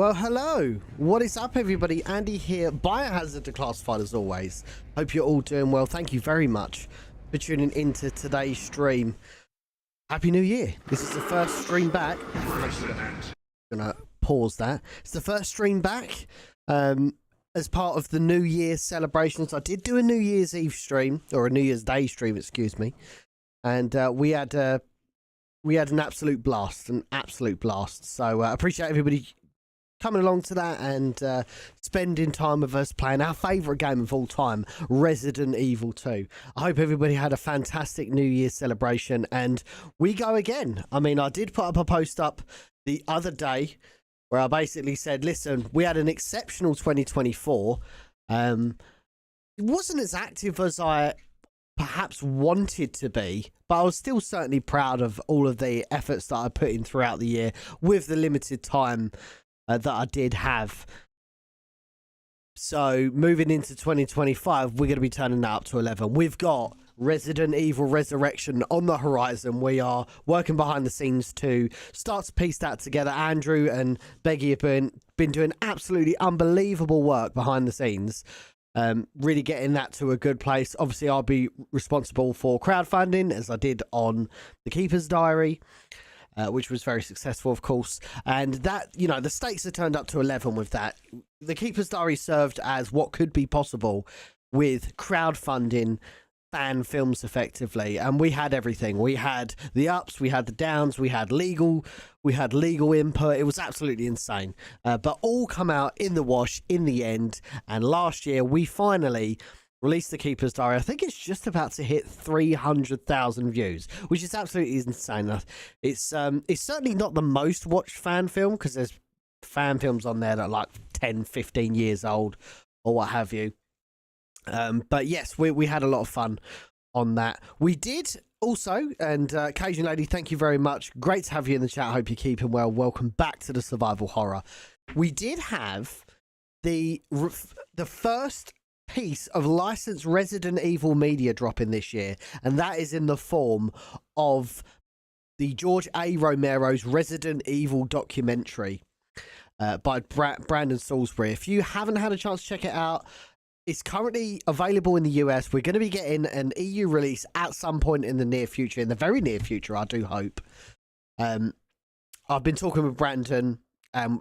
Well, hello. What is up, everybody? Andy here, Biohazard Declassified as always. Hope you're all doing well. Thank you very much for tuning into today's stream. Happy New Year. This is the first stream back. I'm gonna pause that. It's the first stream back as part of the New Year celebrations. I did do a New Year's Eve stream, or a New Year's Day stream, excuse me. And we had an absolute blast, So I appreciate everybody coming along to that and spending time with us playing our favourite game of all time, Resident Evil 2. I hope everybody had a fantastic New Year's celebration, and we go again. I mean, I did put up a post up the other day where I basically said, listen, we had an exceptional 2024. It wasn't as active as I perhaps wanted to be, but I was still certainly proud of all of the efforts that I put in throughout the year with the limited time that I did have. So moving into 2025, we're going to be turning that up to 11. We've got Resident Evil Resurrection on the horizon. We are working behind the scenes to start to piece that together. Andrew and Beggy have been doing absolutely unbelievable work behind the scenes, really getting that to a good place. Obviously, I'll be responsible for crowdfunding, as I did on The Keeper's Diary, which was very successful, of course. And that, you know, the stakes are turned up to 11 with that. The Keeper's Diary served as what could be possible with crowdfunding fan films effectively. And we had everything. We had the ups, we had the downs, we had legal input. It was absolutely insane. But all come out in the wash in the end. And last year, we finally released The Keeper's Diary. I think it's just about to hit 300,000 views, which is absolutely insane. It's certainly not the most watched fan film, because there's fan films on there that are like 10, 15 years old or what have you. But yes, we had a lot of fun on that. We did also, and Cajun Lady, thank you very much. Great to have you in the chat. Hope you're keeping well. Welcome back to the Survival Horror. We did have the first piece of licensed Resident Evil media dropping this year, and that is in the form of the George A. Romero's Resident Evil documentary by Brandon Salisbury. If you haven't had a chance to check it out, it's currently available in the US. We're going to be getting an EU release at some point in the near future, in the very near future, I do hope. I've been talking with Brandon.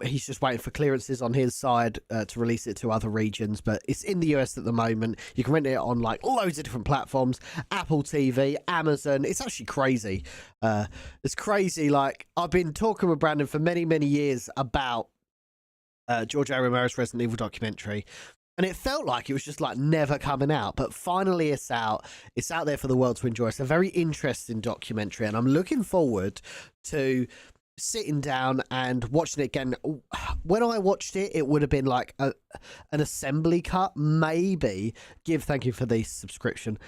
He's just waiting for clearances on his side to release it to other regions, but it's in the US at the moment. You can rent it on like loads of different platforms, Apple TV, Amazon. It's actually crazy. It's crazy. Like, I've been talking with Brandon for many, many years about George A. Romero's Resident Evil documentary, and it felt like it was just like never coming out, but finally it's out. It's out there for the world to enjoy. It's a very interesting documentary, and I'm looking forward to sitting down and watching it again. When I watched it, it would have been like an assembly cut, maybe. Thank you for the subscription.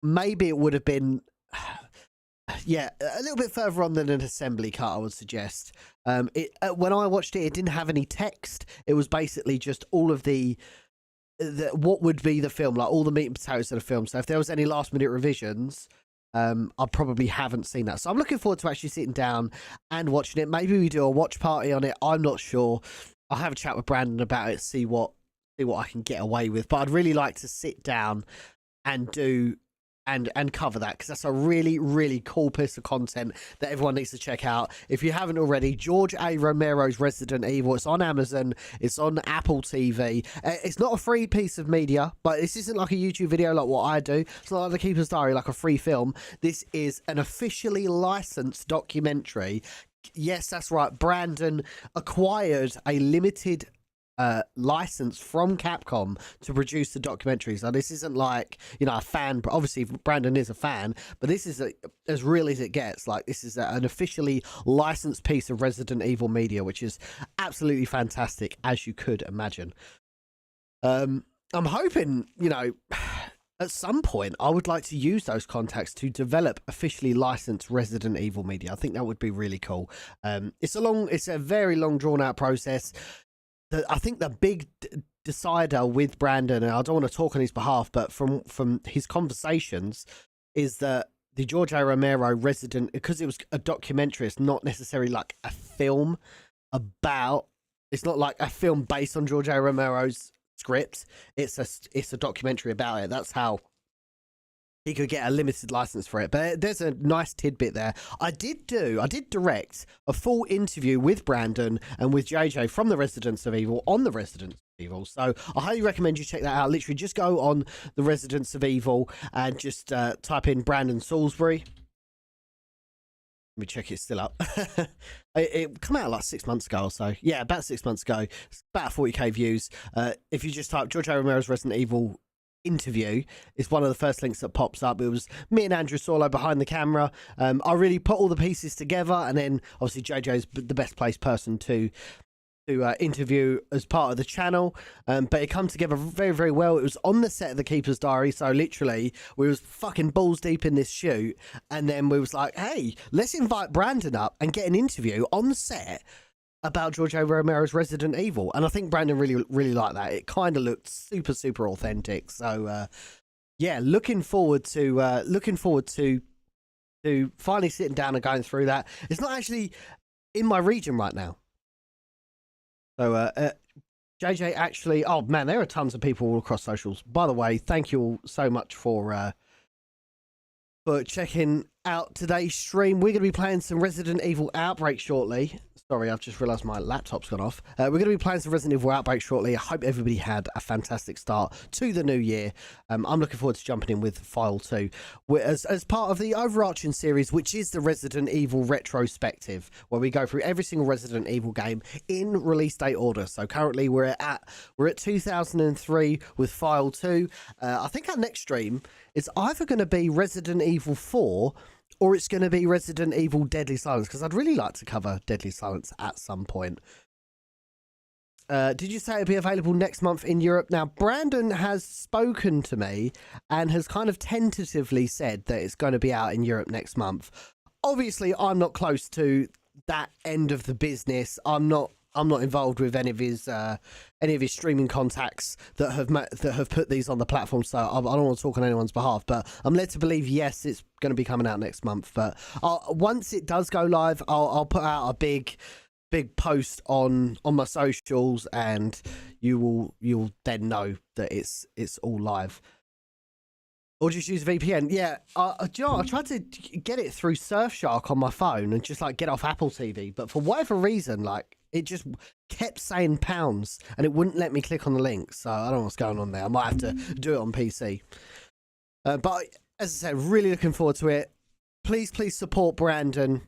Maybe it would have been, yeah, a little bit further on than an assembly cut, I would suggest. When I watched it, it didn't have any text. It was basically just all of the what would be the film, like all the meat and potatoes of the film. So if there was any last minute revisions, I probably haven't seen that. So I'm looking forward to actually sitting down and watching it. Maybe we do a watch party on it. I'm not sure. I'll have a chat with Brandon about it, see what I can get away with. But I'd really like to sit down and do and cover that, because that's a really, really cool piece of content that everyone needs to check out. If you haven't already, George A. Romero's Resident Evil. It's on Amazon. It's on Apple TV. It's not a free piece of media, but this isn't like a YouTube video like what I do. It's not like The Keeper's Diary, like a free film. This is an officially licensed documentary. Yes, that's right. Brandon acquired a limited license from Capcom to produce the documentary. So this isn't like, you know, a fan. Obviously, Brandon is a fan, but this is as real as it gets. Like, this is an officially licensed piece of Resident Evil media, which is absolutely fantastic, as you could imagine. I'm hoping, you know, at some point, I would like to use those contacts to develop officially licensed Resident Evil media. I think that would be really cool. It's a very long, drawn out process. I think the big decider with Brandon, and I don't want to talk on his behalf, but from his conversations, is that the George A. Romero Resident, because it was a documentary, it's not necessarily like a film about It's not like a film based on George A. Romero's script. It's a documentary about it. That's how he could get a limited license for it. But there's a nice tidbit there. I did direct a full interview with Brandon and with JJ from the Residents of Evil on the Residents of Evil. So I highly recommend you check that out. Literally just go on the Residents of Evil and just type in Brandon Salisbury. Let me check it's still up. It came out like 6 months ago or so. Yeah, about 6 months ago. It's about 40k views. If you just type George A. Romero's Resident Evil interview, it's one of the first links that pops up. It was me and Andrew Sorlo behind the camera. I really put all the pieces together, and then obviously JJ's the best placed person to interview as part of the channel, but it come together very, very well. It was on the set of The Keeper's Diary, so literally we was fucking balls deep in this shoot, and then we was like, hey, let's invite Brandon up and get an interview on the set about George A. Romero's Resident Evil. And I think Brandon really liked that. It kind of looked super, super authentic. So yeah, looking forward to finally sitting down and going through that. It's not actually in my region right now. So JJ actually, oh man, there are tons of people all across socials. By the way, thank you all so much for checking out today's stream. We're going to be playing some Resident Evil Outbreak shortly. Sorry, I've just realised my laptop's gone off. We're going to be playing some Resident Evil Outbreak shortly. I hope everybody had a fantastic start to the new year. I'm looking forward to jumping in with File 2 as part of the overarching series, which is the Resident Evil Retrospective, where we go through every single Resident Evil game in release date order. So currently we're at 2003 with File 2. I think our next stream is either going to be Resident Evil 4 or it's going to be Resident Evil Deadly Silence, because I'd really like to cover Deadly Silence at some point. Did you say it'll be available next month in Europe? Now, Brandon has spoken to me and has kind of tentatively said that it's going to be out in Europe next month. Obviously, I'm not close to that end of the business. I'm not involved with any of his streaming contacts that have put these on the platform, so I don't want to talk on anyone's behalf, but I'm led to believe yes, it's going to be coming out next month. But once it does go live, I'll put out a big post on my socials, and you'll then know that it's all live. Or just use VPN. Yeah, I tried to get it through Surfshark on my phone and just like get off Apple TV, but for whatever reason, like it just kept saying pounds and it wouldn't let me click on the link. So I don't know what's going on there. I might have to do it on PC. But as I said, really looking forward to it. Please support Brandon's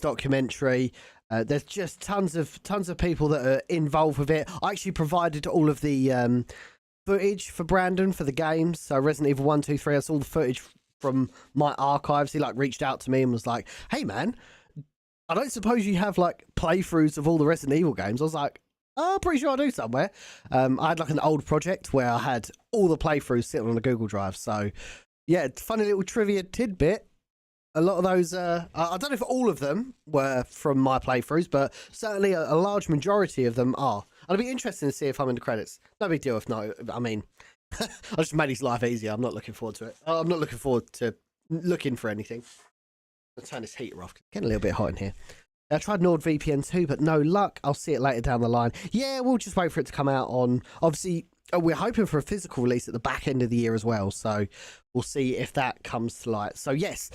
documentary. There's just tons of people that are involved with it. I actually provided all of the footage for Brandon for the games. So Resident Evil 1, 2, 3, I saw the footage from my archives. He like reached out to me and was like, hey man, I don't suppose you have like playthroughs of all the Resident Evil games? I was like, oh, I'm pretty sure I do somewhere. I had like an old project where I had all the playthroughs sitting on a Google Drive. So yeah, funny little trivia tidbit. A lot of those, I don't know if all of them were from my playthroughs, but certainly a large majority of them are. I'd be interested to see if I'm in the credits. No big deal if not. I mean, I just made his life easier. I'm not looking forward to it. I'm not looking forward to looking for anything. I'll turn this heater off. It's getting a little bit hot in here. I tried NordVPN too, but no luck. I'll see it later down the line. Yeah, we'll just wait for it to come out on... Obviously, we're hoping for a physical release at the back end of the year as well, so we'll see if that comes to light. So yes,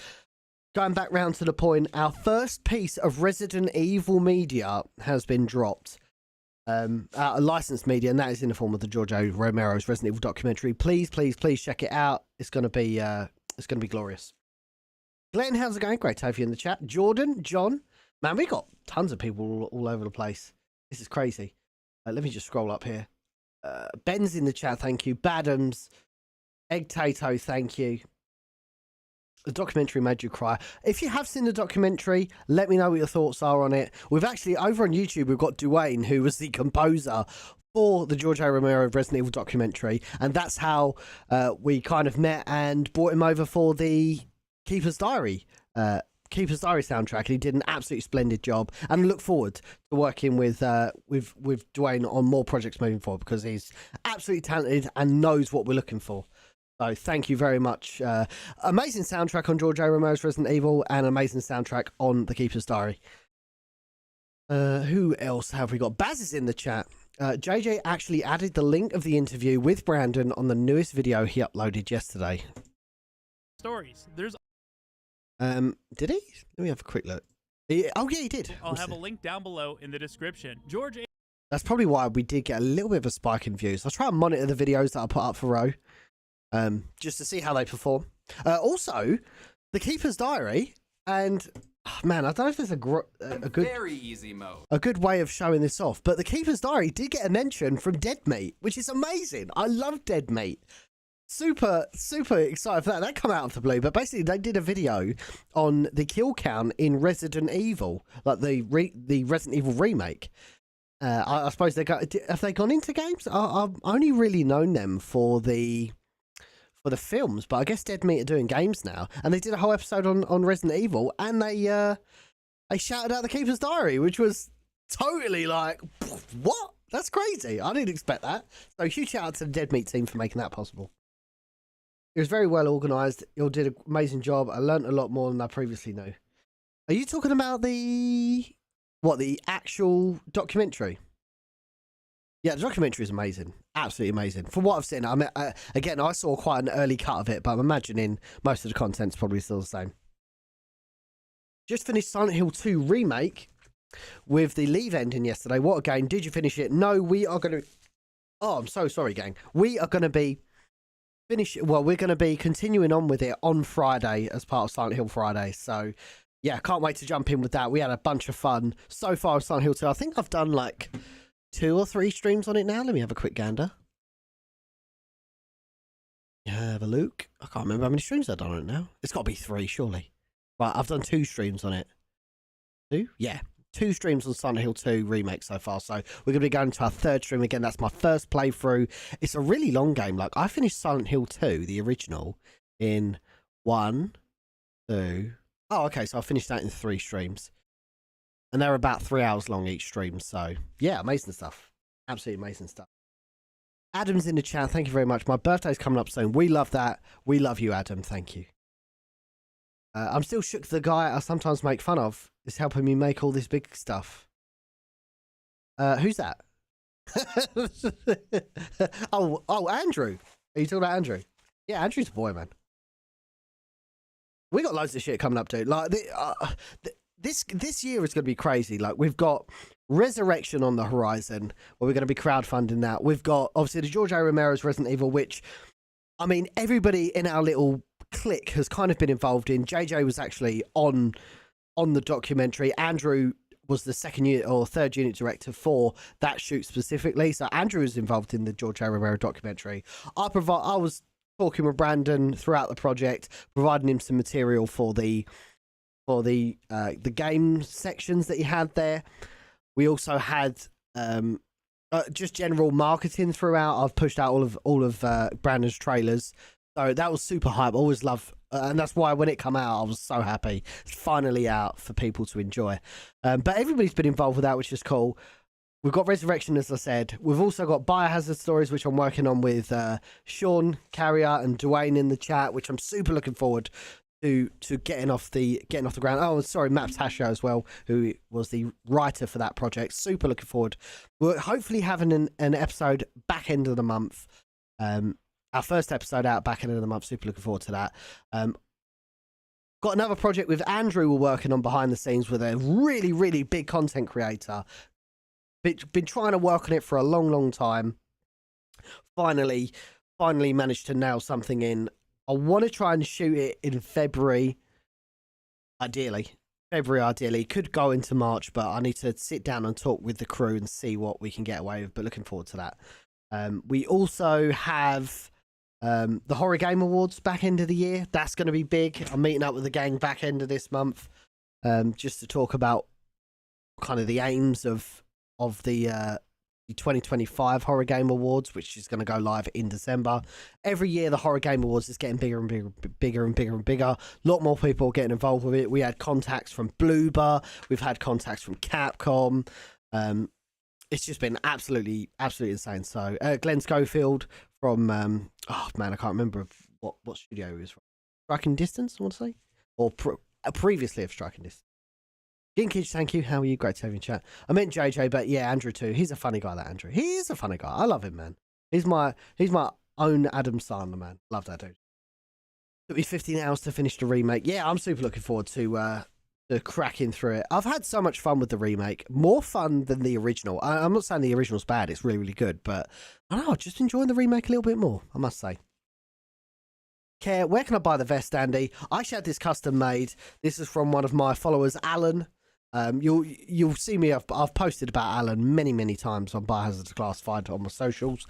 going back round to the point, our first piece of Resident Evil media has been dropped. Licensed media, and that is in the form of the George A. Romero's Resident Evil documentary. Please check it out. It's gonna be glorious. Glenn, how's it going? Great to have you in the chat. Jordan, John, man, we got tons of people all over the place. This is crazy. Let me just scroll up here. Ben's in the chat, thank you. Badams, Egg Tato, thank you. The documentary made you cry. If you have seen the documentary, let me know what your thoughts are on it. We've actually, over on YouTube, we've got Dwayne, who was the composer for the George A. Romero Resident Evil documentary, and that's how we kind of met and brought him over for the Keeper's Diary soundtrack, and he did an absolutely splendid job, and I look forward to working with Dwayne on more projects moving forward, because he's absolutely talented and knows what we're looking for. So thank you very much. Amazing soundtrack on George A. Romero's Resident Evil, and amazing soundtrack on The Keeper's Diary. Who else have we got? Baz is in the chat. JJ actually added the link of the interview with Brandon on the newest video he uploaded yesterday. Stories. There's. Did he? Let me have a quick look. Oh yeah, he did. I'll have a link down below in the description. George. That's probably why we did get a little bit of a spike in views. I'll try and monitor the videos that I put up for Ro, just to see how they perform. Also, the Keeper's Diary, and oh, man, I don't know if there's a good very easy mode. A good way of showing this off, but the Keeper's Diary did get a mention from Dead Meat, which is amazing. I love Dead Meat. Super excited for that. That come out of the blue, but basically they did a video on the kill count in Resident Evil, like the Resident Evil remake. I suppose have they gone into games? I've only really known them for the films, but I guess Dead Meat are doing games now, and they did a whole episode on Resident Evil, and they shouted out the Keeper's Diary, which was totally like, what? That's crazy. I didn't expect that. So huge shout out to the Dead Meat team for making that possible. It was very well organised. You all did an amazing job. I learnt a lot more than I previously knew. Are you talking about the actual documentary? Yeah, the documentary is amazing. Absolutely amazing. From what I've seen, I mean, again, I saw quite an early cut of it, but I'm imagining most of the content's probably still the same. Just finished Silent Hill 2 Remake with the Leave ending yesterday. What a game. Did you finish it? No, we are going to... Oh, I'm so sorry, gang. We are going to be... we're going to be continuing on with it on Friday as part of Silent Hill Friday. So, yeah, can't wait to jump in with that. We had a bunch of fun so far with Silent Hill 2. I think I've done like 2 or 3 streams on it now. Let me have a quick gander. Have a look. I can't remember how many streams I've done on it now. It's got to be 3, surely. Right, I've done 2 streams on it. 2? Yeah. 2 streams on Silent Hill 2 Remake so far, so we're going to be going to our 3rd stream again. That's my first playthrough. It's a really long game. Like, I finished Silent Hill 2, the original, in 1, 2... Oh, okay, so I finished that in 3 streams. And they're about 3 hours long each stream, so yeah, amazing stuff. Absolutely amazing stuff. Adam's in the chat, thank you very much. My birthday's coming up soon. We love that. We love you, Adam, thank you. I'm still shook the guy I sometimes make fun of is helping me make all this big stuff. Who's that? oh, Andrew. Are you talking about Andrew? Yeah, Andrew's a boy, man. We got loads of shit coming up, dude. Like this year is going to be crazy. Like, we've got Resurrection on the horizon, where we're going to be crowdfunding that. We've got obviously the George A. Romero's Resident Evil, which, I mean, everybody in our little clique has kind of been involved in. JJ was actually on the documentary. Andrew was the 2nd unit or 3rd unit director for that shoot specifically. So Andrew was involved in the George A. Romero documentary. I was talking with Brandon throughout the project, providing him some material for the game sections that he had there. We also had just general marketing throughout. I've pushed out all of Brandon's trailers. So that was super hype. Always love, and that's why when it came out, I was so happy. It's finally out for people to enjoy. But everybody's been involved with that, which is cool. We've got Resurrection, as I said. We've also got Biohazard Stories, which I'm working on with Sean, Carrier, and Dwayne in the chat, which I'm super looking forward to getting off the ground. Oh, sorry, Maps Hasho as well, who was the writer for that project. Super looking forward. We're hopefully having an episode back end of the month. Our first episode out back end of the month. Super looking forward to that. Got another project with Andrew we're working on behind the scenes with a really, really big content creator. Been trying to work on it for a long time. Finally managed to nail something in. I want to try and shoot it in February. Ideally. Could go into March, but I need to sit down and talk with the crew and see what we can get away with, but looking forward to that. We also have the Horror Game Awards back end of the year. That's going to be big. I'm meeting up with the gang back end of this month, just to talk about kind of the aims of the 2025 Horror Game Awards, which is going to go live in December. Every year, the Horror Game Awards is getting bigger and bigger. A lot more people getting involved with it. We had contacts from Bloober. We've had contacts from Capcom. It's just been absolutely insane. So Glenn Schofield from oh man, I can't remember what studio he was from. Striking Distance, I want to say, or previously of Striking Distance. Ginkage, thank you. How are you? Great to have you in chat. I meant JJ, but yeah, Andrew too. He's a funny guy, that Andrew. He is a funny guy. I love him, man. He's my own Adam Sandler, man. Love that dude. Took me 15 hours to finish the remake. Yeah, I'm super looking forward to cracking through it. I've had so much fun with the remake. More fun than the original. I'm not saying the original's bad. It's really, really good. But I don't know, just enjoying the remake a little bit more, I must say. Care, where can I buy the vest, Andy? I actually had this custom made. This is from one of my followers, Alan. You'll see me. I've posted about Alan many times on Biohazard Declassified on my socials.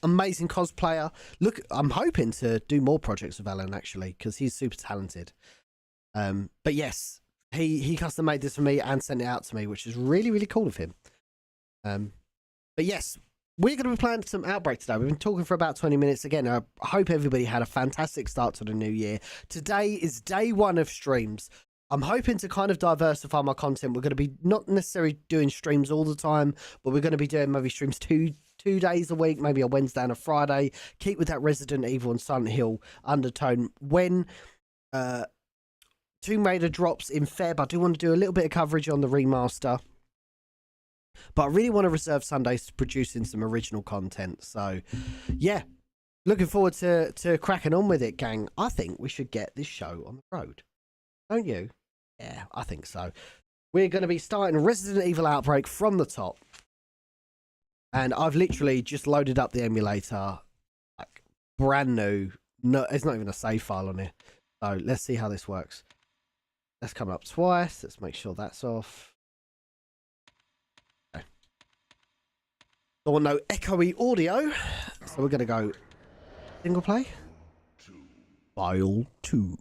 Amazing cosplayer. Look, I'm hoping to do more projects with Alan actually because he's super talented. But yes, he custom made this for me and sent it out to me, which is really cool of him. But yes, we're going to be playing some Outbreak today. We've been talking for about 20 minutes. Again, I hope everybody had a fantastic start to the new year. Today is day one of streams. I'm hoping to kind of diversify my content. We're going to be not necessarily doing streams all the time, but we're going to be doing maybe streams two days a week, maybe a Wednesday and a Friday. Keep with that Resident Evil and Silent Hill undertone. When Tomb Raider drops in Feb, I do want to do a little bit of coverage on the remaster. But I really want to reserve Sundays to producing some original content. So, yeah, looking forward to cracking on with it, gang. I think we should get this show on the road. Don't you? Yeah, I think so. We're going to be starting Resident Evil Outbreak from the top. And I've literally just loaded up the emulator. Like, brand new. No, it's not even a save file on here. So let's see how this works. Let's come up twice. Let's make sure that's off. Okay. Don't want no echoey audio. So we're going to go single play. File 2.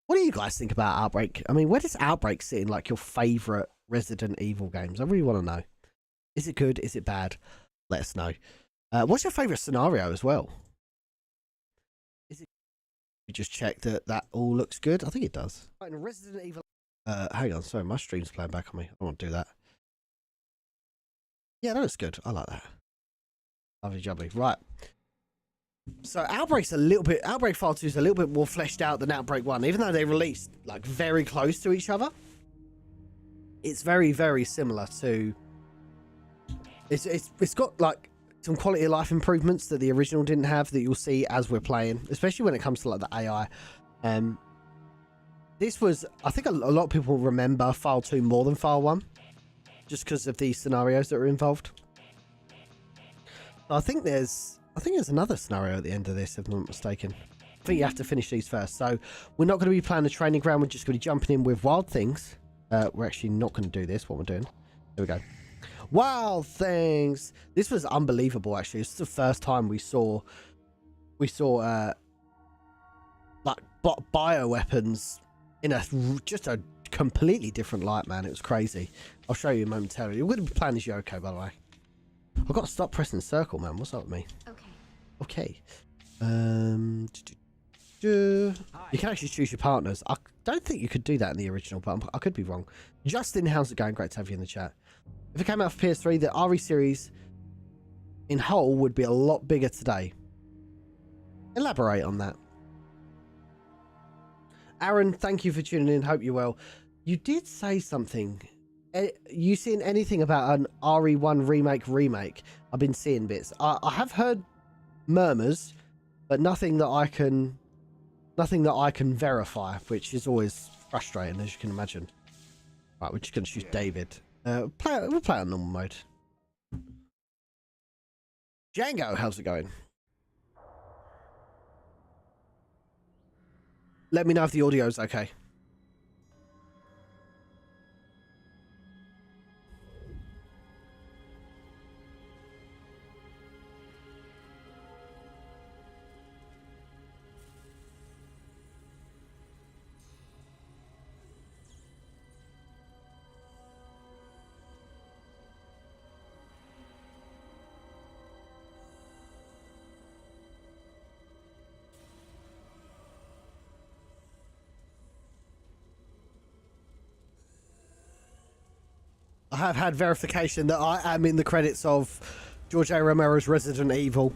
What do you guys think about Outbreak? I mean, where does Outbreak sit in like your favourite Resident Evil games? I really want to know. Is it good? Is it bad? Let us know. What's your favourite scenario as well? Is it? We just check that all looks good. I think it does. Right, in Resident Evil. Hang on, sorry, my stream's playing back on me. I don't want to do that. Yeah, that looks good. I like that. Lovely jubbly. Right. So Outbreak File 2 is a little bit more fleshed out than Outbreak 1, even though they released like very close to each other. It's very similar to. It's got like some quality of life improvements that the original didn't have that you'll see as we're playing, especially when it comes to like the AI. This was, I think a lot of people remember File 2 more than File 1, just because of the scenarios that were involved. So I think there's another scenario at the end of this, if I'm not mistaken. I think you have to finish these first. So we're not going to be playing the training ground. We're just going to be jumping in with Wild Things. We're actually not going to do this, what we're doing. There we go. Wild Things. This was unbelievable, actually. This is the first time we saw like bioweapons in just a completely different light, man. It was crazy. I'll show you momentarily. We're going to be playing as Yoko, by the way. I've got to stop pressing circle, man. What's up with me? Okay. You can actually choose your partners. I don't think you could do that in the original, but I could be wrong. Justin, how's it going? Great to have you in the chat. If it came out for PS3, the RE series in whole would be a lot bigger today. Elaborate on that. Aaron, thank you for tuning in. Hope you're well. You did say something. You seen anything about an RE1 remake? I've been seeing bits. I have heard murmurs, but nothing that I can verify, which is always frustrating, as you can imagine. Right, we're just going to choose David. We'll play on normal mode. Django, how's it going? Let me know if the audio's okay. I have had verification that I am in the credits of George A. Romero's Resident Evil.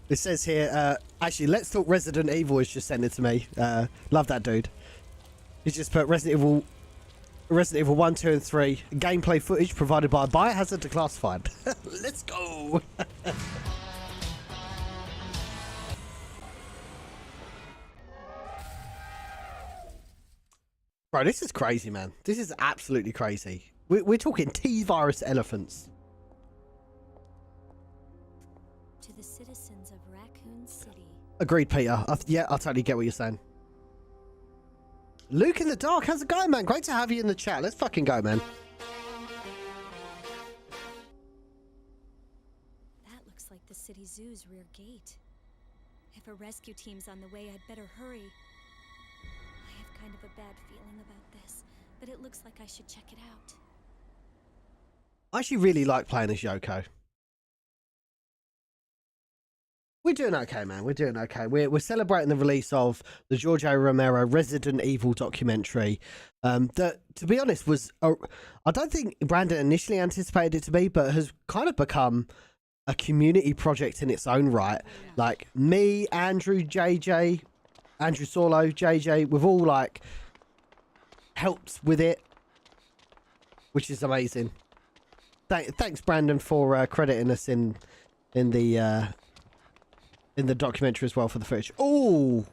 It says here, actually, Let's Talk Resident Evil has just sent it to me. Love that dude. He's just put Resident Evil Resident Evil 1, 2, and 3. Gameplay footage provided by Biohazard Declassified. Let's go! Bro, this is crazy, man. This is absolutely crazy. We're talking T-virus elephants. To the citizens of Raccoon City. Agreed, Peter. Yeah, I totally get what you're saying. Luke in the Dark, how's it going, man? Great to have you in the chat. Let's fucking go, man. That looks like the city zoo's rear gate. If a rescue team's on the way, I'd better hurry. I have kind of a bad feeling about this, but it looks like I should check it out. I actually really like playing as Yoko. We're doing okay, man. We're doing okay. We're celebrating the release of the George A. Romero Resident Evil documentary. That, to be honest, was I don't think Brandon initially anticipated it to be, but has kind of become a community project in its own right. Like me, Andrew, JJ, Andrew Solo, JJ, we've all like helped with it, which is amazing. Thanks, Brandon, for crediting us in the documentary as well for the footage. Oh,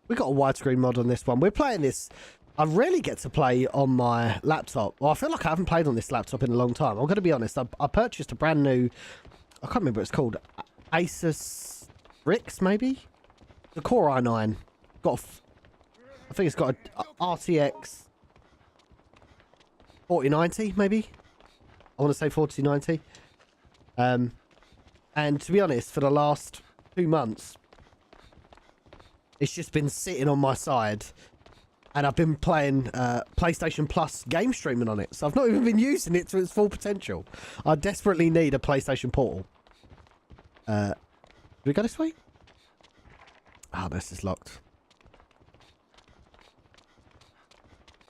we got a widescreen mod on this one. We're playing this. I rarely get to play on my laptop. Well, I feel like I haven't played on this laptop in a long time. I'm going to be honest. I purchased a brand new, I can't remember what it's called, Asus RIX maybe? The Core i9. I think it's got a RTX 4090 maybe? I want to say 4090. And to be honest, for the last 2 months, it's just been sitting on my side, and I've been playing PlayStation Plus game streaming on it, so I've not even been using it to its full potential. I desperately need a PlayStation Portal. Do we go this way? Ah, this is locked.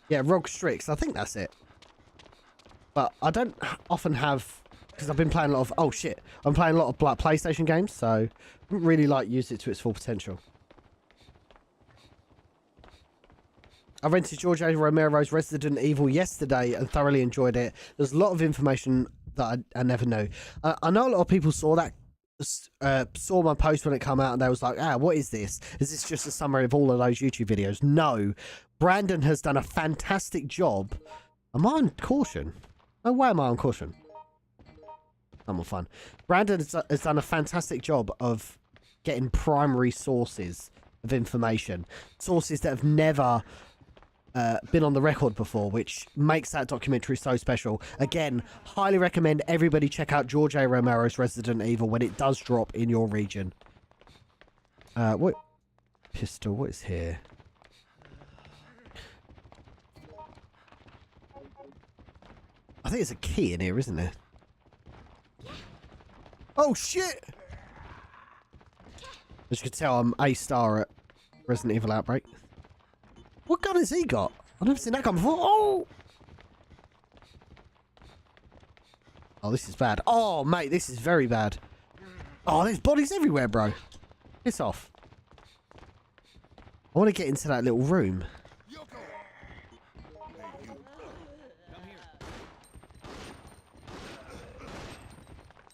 Yeah, ROG Strix, I think that's it. But I don't often have, because I've been playing a lot of, oh shit, I'm playing a lot of like PlayStation games, so I don't really like use it to its full potential. I rented George A. Romero's Resident Evil yesterday and thoroughly enjoyed it. There's a lot of information that I never knew. I know a lot of people saw my post when it came out, and they was like, what is this? Is this just a summary of all of those YouTube videos? No. Brandon has done a fantastic job. Am I on caution? Oh, why am I on caution? I'm on fun. Brandon has done a fantastic job of getting primary sources of information. Sources that have never been on the record before, which makes that documentary so special. Again, highly recommend everybody check out George A. Romero's Resident Evil when it does drop in your region. What? Pistol, what is here? I think there's a key in here, isn't there? Oh, shit! As you can tell, I'm A star at Resident Evil Outbreak. What gun has he got? I've never seen that gun before. Oh! Oh, this is bad. Oh, mate, this is very bad. Oh, there's bodies everywhere, bro. Piss off. I want to get into that little room.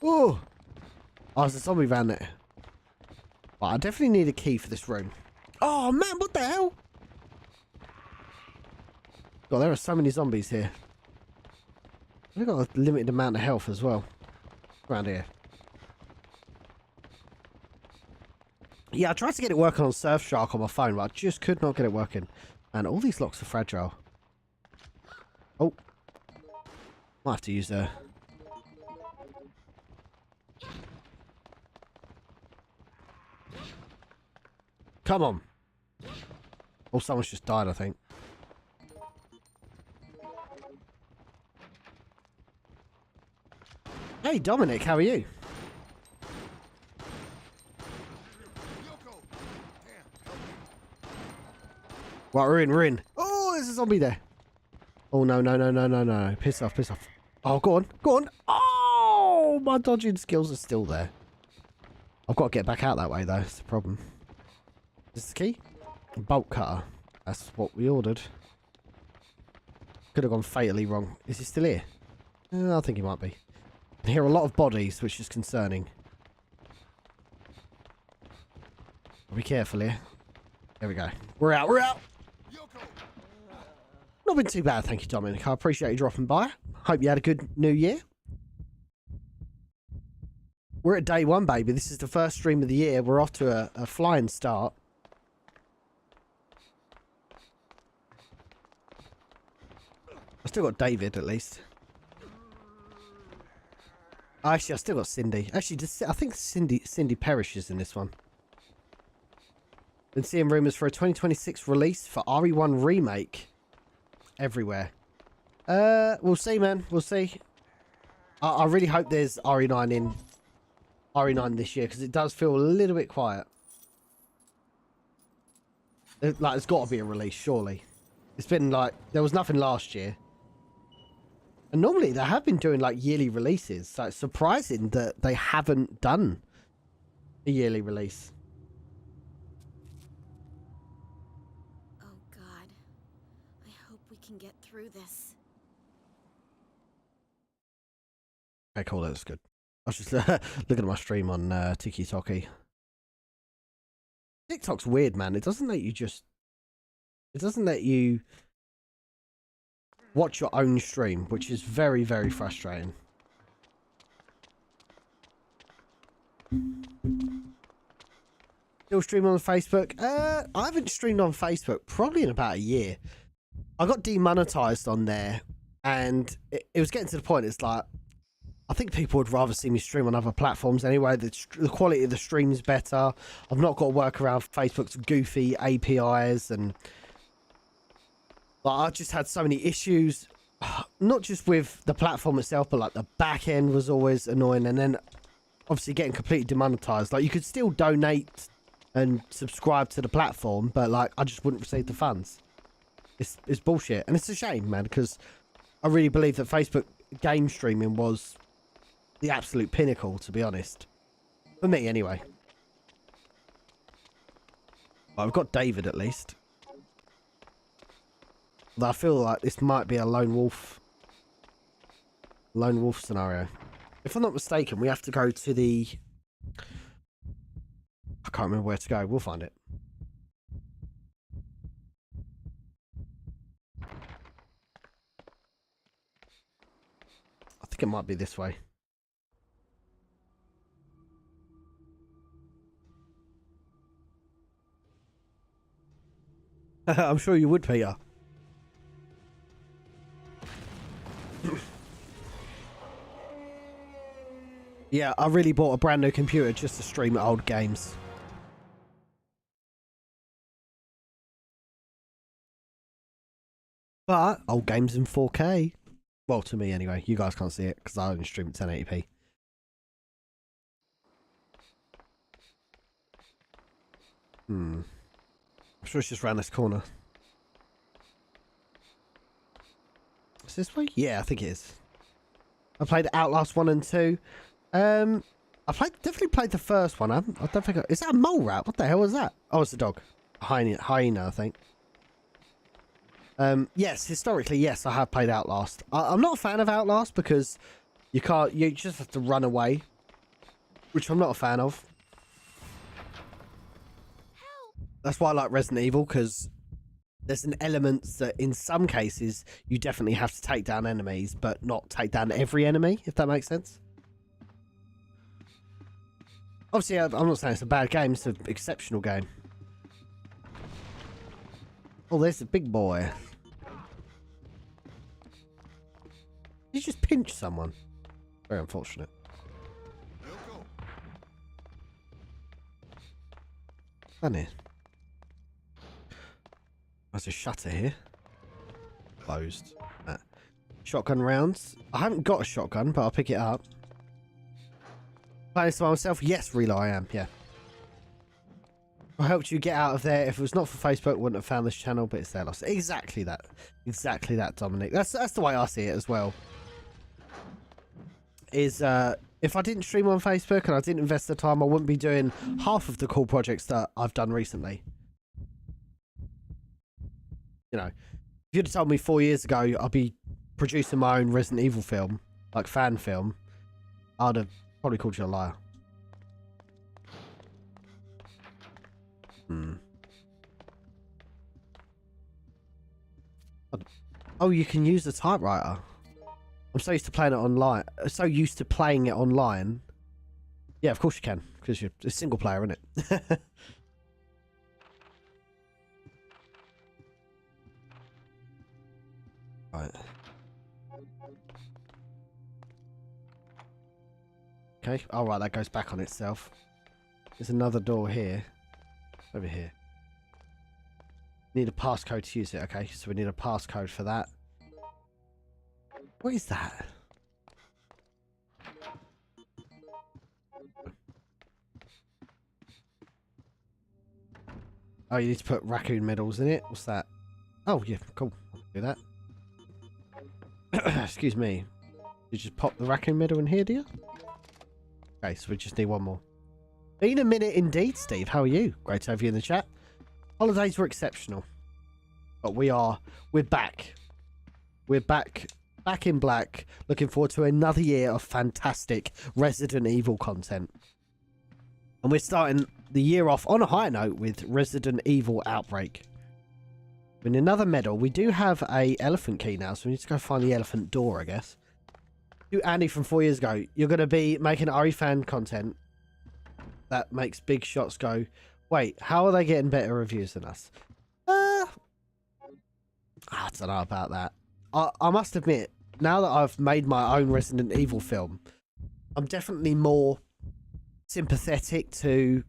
Oh! Oh, there's a zombie van there. But I definitely need a key for this room. Oh, man, what the hell? God, there are so many zombies here. They've got a limited amount of health as well. Around here. Yeah, I tried to get it working on Surfshark on my phone, but I just could not get it working. And all these locks are fragile. Oh. Might have to use a... Come on. Oh, someone's just died, I think. Hey, Dominic, how are you? Right, we're in. Oh, there's a zombie there. Oh, no. Piss off. Oh, go on. Oh, my dodging skills are still there. I've got to get back out that way, though. That's the problem. Is this the key? Bolt cutter. That's what we ordered. Could have gone fatally wrong. Is he still here? I think he might be. I hear a lot of bodies, which is concerning. Be careful here. There we go. We're out. We're out. Not been too bad, thank you, Dominic. I appreciate you dropping by. Hope you had a good New Year. We're at day one, baby. This is the first stream of the year. We're off to a flying start. I still got David, at least. Actually, I still got Cindy. Actually, I think Cindy perishes in this one. Been seeing rumours for a 2026 release for RE1 Remake everywhere. We'll see, man. We'll see. I really hope there's RE9 in RE9 this year, because it does feel a little bit quiet. Like, there's got to be a release, surely. It's been like, there was nothing last year. And normally they have been doing like yearly releases. So it's surprising that they haven't done a yearly release. Oh God, I hope we can get through this. Okay, cool, that's good. I was just looking at my stream on TikTok. TikTok's weird, man. It doesn't let you watch your own stream, which is very, very frustrating. Still streaming on Facebook? I haven't streamed on Facebook probably in about a year. I got demonetized on there, and it was getting to the point, it's like, I think people would rather see me stream on other platforms anyway. The quality of the stream's better. I've not got to work around Facebook's goofy APIs, and like, I just had so many issues, not just with the platform itself, but like the back end was always annoying, and then obviously getting completely demonetized. Like, you could still donate and subscribe to the platform, but like, I just wouldn't receive the funds. It's bullshit, and it's a shame, man, because I really believe that Facebook game streaming was the absolute pinnacle, to be honest. For me, anyway. Well, I've got David, at least. But I feel like this might be a lone wolf scenario. If I'm not mistaken, we have to go to the... I can't remember where to go. We'll find it. I think it might be this way. I'm sure you would, Peter. Yeah, I really bought a brand new computer just to stream old games. But old games in 4K. Well, to me anyway. You guys can't see it because I only stream at 1080p. I'm sure it's just around this corner. Is this way? Yeah, I think it is. I played Outlast 1 and 2. I definitely played the first one. I don't think... Is that a mole rat? What the hell was that? Oh, it's a dog. Hyena, I think. Yes, historically, yes, I have played Outlast. I'm not a fan of Outlast because you just have to run away, which I'm not a fan of. That's why I like Resident Evil, because there's an element that in some cases you definitely have to take down enemies, but not take down every enemy, if that makes sense. Obviously, I'm not saying it's a bad game, it's an exceptional game. Oh, there's the big boy. Did you just pinch someone? Very unfortunate. Funny. There's a shutter here. Closed. Shotgun rounds. I haven't got a shotgun, but I'll pick it up. Playing this by myself? Yes, Relo, I am. Yeah. I helped you get out of there. If it was not for Facebook, I wouldn't have found this channel, but it's their loss. Exactly that. Exactly that, Dominic. That's the way I see it as well. Is if I didn't stream on Facebook and I didn't invest the time, I wouldn't be doing half of the cool projects that I've done recently. You know, if you'd have told me 4 years ago I'd be producing my own Resident Evil film, like fan film, I'd have probably called you a liar. Oh, you can use the typewriter. I'm so used to playing it online. Yeah, of course you can, because you're a single player, isn't it? Right. Okay. All right, that goes back on itself. There's another door here. Over here. Need a passcode to use it. Okay, so we need a passcode for that. What is that? Oh, you need to put raccoon medals in it. What's that? Oh, yeah, cool. I'll do that. Excuse me. You just pop the raccoon medal in here, do you? Okay, so we just need one more. Been a minute indeed, Steve. How are you? Great to have you in the chat. Holidays were exceptional. But we're back. We're back in black. Looking forward to another year of fantastic Resident Evil content. And we're starting the year off on a high note with Resident Evil Outbreak. In another medal, we do have a elephant key now, so we need to go find the elephant door, I guess. To Andy from 4 years ago, you're going to be making RE fan content that makes big shots go, wait, how are they getting better reviews than us? I don't know about that. I must admit, now that I've made my own Resident Evil film, I'm definitely more sympathetic to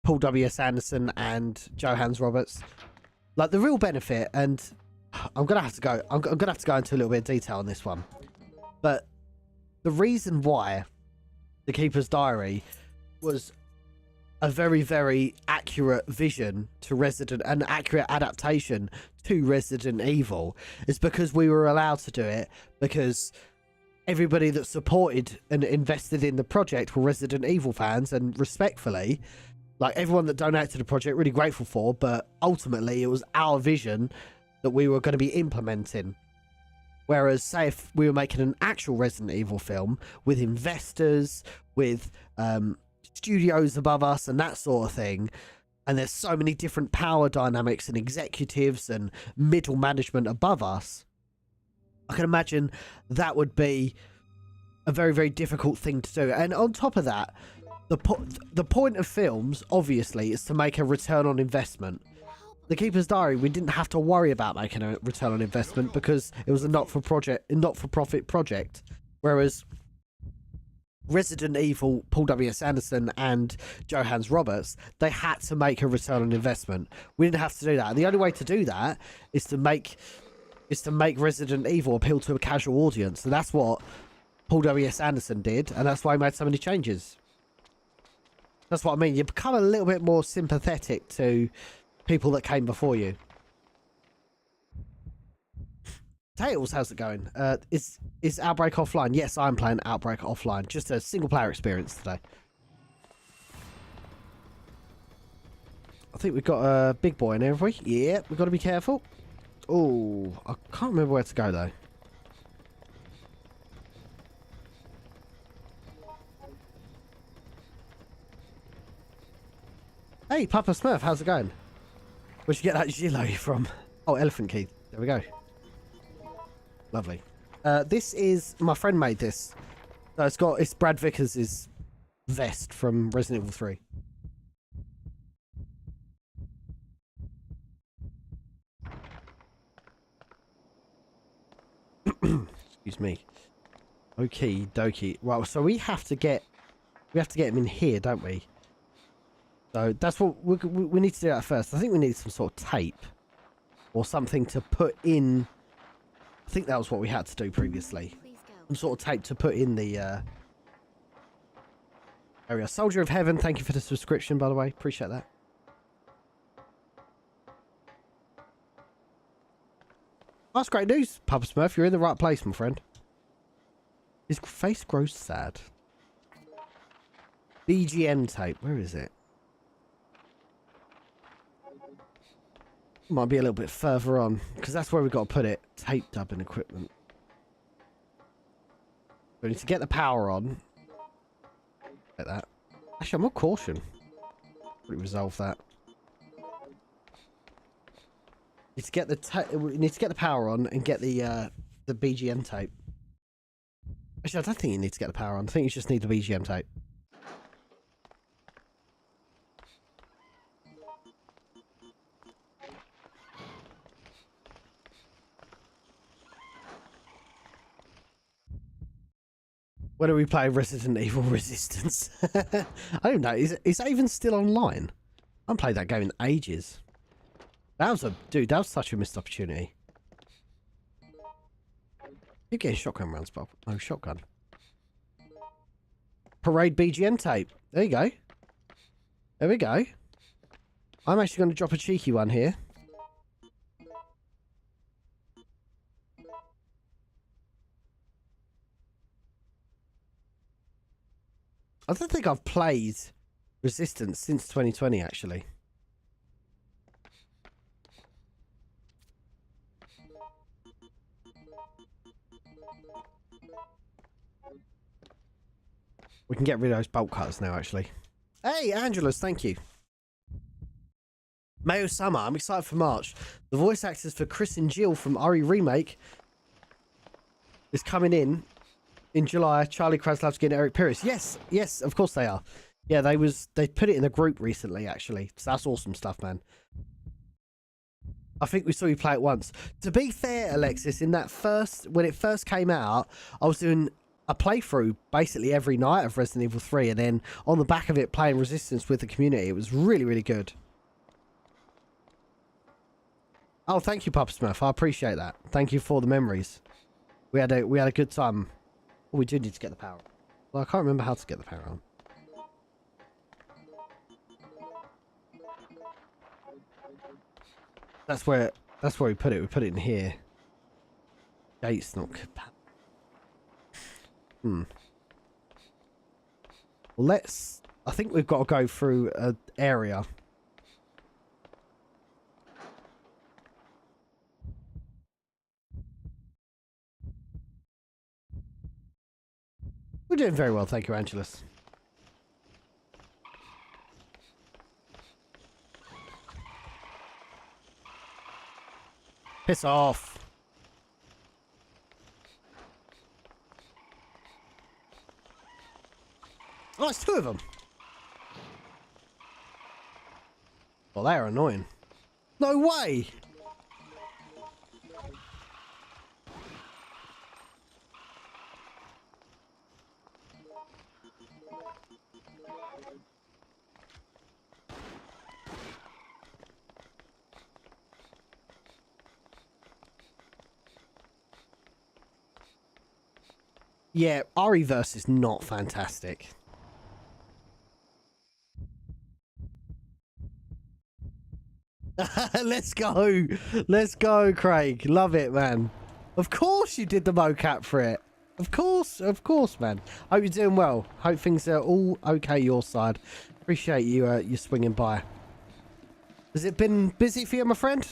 Paul W.S. Anderson and Johannes Roberts. Like, the real benefit, and I'm gonna have to go into a little bit of detail on this one, but the reason why The Keeper's Diary was a very, very accurate vision to an accurate adaptation to Resident Evil is because we were allowed to do it, because everybody that supported and invested in the project were Resident Evil fans, and respectfully, like, everyone that donated to the project, really grateful for, but ultimately it was our vision that we were going to be implementing. Whereas, say, if we were making an actual Resident Evil film with investors, with studios above us and that sort of thing, and there's so many different power dynamics and executives and middle management above us, I can imagine that would be a very, very difficult thing to do. And on top of that, the point of films, obviously, is to make a return on investment. The Keeper's Diary, we didn't have to worry about making a return on investment because it was a not-for-profit project. Whereas Resident Evil, Paul W.S. Anderson and Johannes Roberts, they had to make a return on investment. We didn't have to do that. And the only way to do that is to make Resident Evil appeal to a casual audience. And that's what Paul W.S. Anderson did, and that's why he made so many changes. That's what I mean. You become a little bit more sympathetic to people that came before you. Tails, how's it going? Is Outbreak offline? Yes, I'm playing Outbreak offline. Just a single player experience today. I think we've got a big boy in here, have we? Yeah, we've got to be careful. Oh, I can't remember where to go though. Hey, Papa Smurf, how's it going? Where'd you get that Gilo from? Oh, elephant key. There we go. Lovely. This is, my friend made this. So it's Brad Vickers' vest from Resident Evil 3. Excuse me. Okie dokie. Right, so we have to get him in here, don't we? So that's what we need to do that first. I think we need some sort of tape or something to put in. I think that was what we had to do previously. Some sort of tape to put in the area. Soldier of Heaven, thank you for the subscription, by the way. Appreciate that. That's great news, Papa Smurf. You're in the right place, my friend. His face grows sad. BGM tape. Where is it? Might be a little bit further on, because that's where we've got to put it. Tape dubbing equipment. We need to get the power on. Like that. Actually, I'm more caution. Probably resolve that. Need to get we need to get the power on and get the BGM tape. Actually, I don't think you need to get the power on. I think you just need the BGM tape. When are we playing Resident Evil Resistance? I don't know. Is that even still online? I haven't played that game in ages. That was such a missed opportunity. You're getting shotgun rounds, Bob. No shotgun. Parade BGM tape. There you go. There we go. I'm actually going to drop a cheeky one here. I don't think I've played Resistance since 2020, actually. We can get rid of those bolt cutters now, actually. Hey, Angelus, thank you. Mayo Summer, I'm excited for March. The voice actors for Chris and Jill from RE Remake is coming in July. Charlie Kraslavsky and Eric Pires. Yes, of course they are. Yeah, they put it in a group recently, actually. So that's awesome stuff, man. I think we saw you play it once. To be fair, Alexis, when it first came out, I was doing a playthrough basically every night of Resident Evil 3, and then on the back of it playing Resistance with the community. It was really, really good. Oh, thank you, Papa Smurf. I appreciate that. Thank you for the memories. We had a good time. Oh, we do need to get the power on. Well, I can't remember how to get the power on. That's where we put it. We put it in here. Gate's not compatible. Well, I think we've got to go through an area. We're doing very well, thank you, Angelus. Piss off. Oh, it's two of them. Well, they're annoying. No way. Yeah, RE-verse is not fantastic. Let's go. Let's go, Craig. Love it, man. Of course you did the mocap for it. Of course, man. Hope you're doing well. Hope things are all okay your side. Appreciate you swinging by. Has it been busy for you, my friend?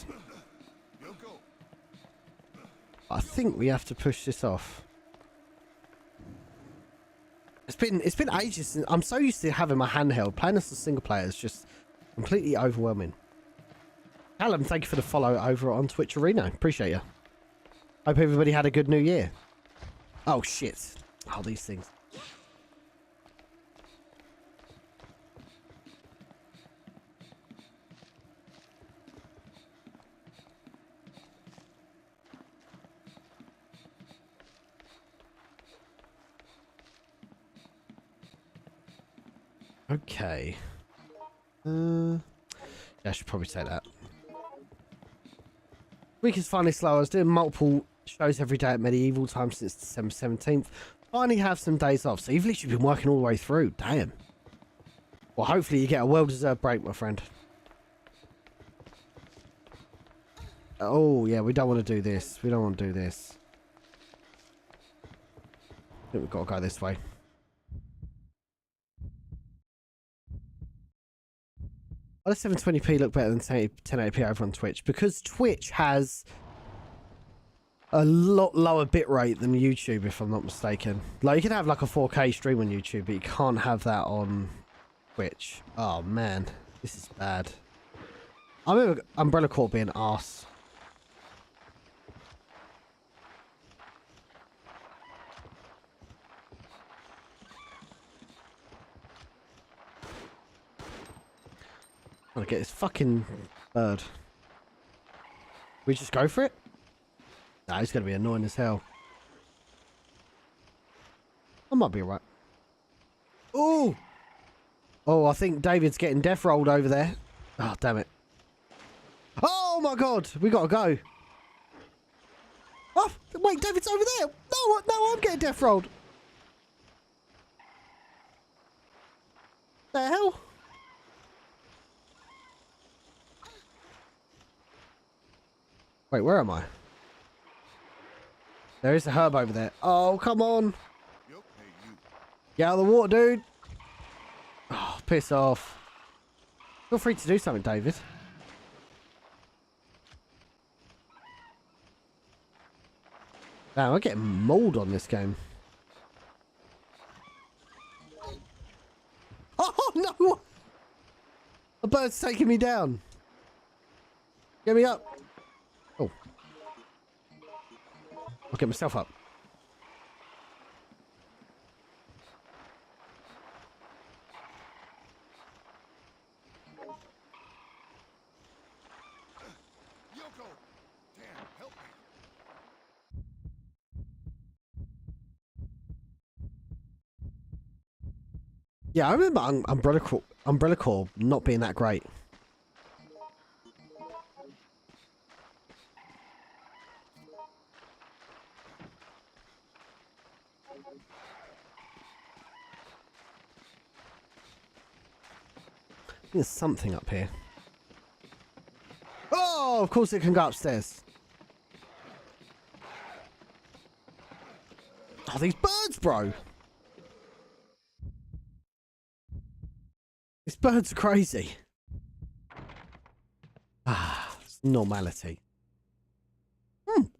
I think we have to push this off. It's been ages since I'm so used to having my handheld. Playing as a single player is just completely overwhelming. Callum, thank you for the follow over on Twitch Arena. Appreciate you. Hope everybody had a good New Year. Oh shit! Oh, these things. Okay. Yeah, I should probably take that. Week is finally slow. I was doing multiple shows every day at Medieval time since December 17th. Finally have some days off. So you've literally been working all the way through. Damn. Well, hopefully you get a well-deserved break, my friend. Oh, yeah, we don't want to do this. We don't want to do this. I think we've got to go this way. Why does 720p look better than 1080p over on Twitch? Because Twitch has a lot lower bitrate than YouTube, if I'm not mistaken. Like, you can have like a 4K stream on YouTube, but you can't have that on Twitch. Oh man, this is bad. I remember Umbrella Corp being arse. I'm gonna get this fucking bird. We just go for it? Nah, he's gonna be annoying as hell. I might be alright. Oh! Oh, I think David's getting death rolled over there. Oh, damn it. Oh my god! We gotta go. Oh, wait, David's over there! No, no, I'm getting death rolled. The hell? Wait, where am I? There is a herb over there. Oh, come on. Get out of the water, dude. Oh, piss off. Feel free to do something, David. Damn, I'm getting mauled on this game. Oh, no! A bird's taking me down. Get me up. Oh. I'll get myself up. Yeah, I remember Umbrella Corp not being that great. There's something up here. Oh, of course it can go upstairs. Oh, these birds, bro. These birds are crazy. Ah, it's normality. Who?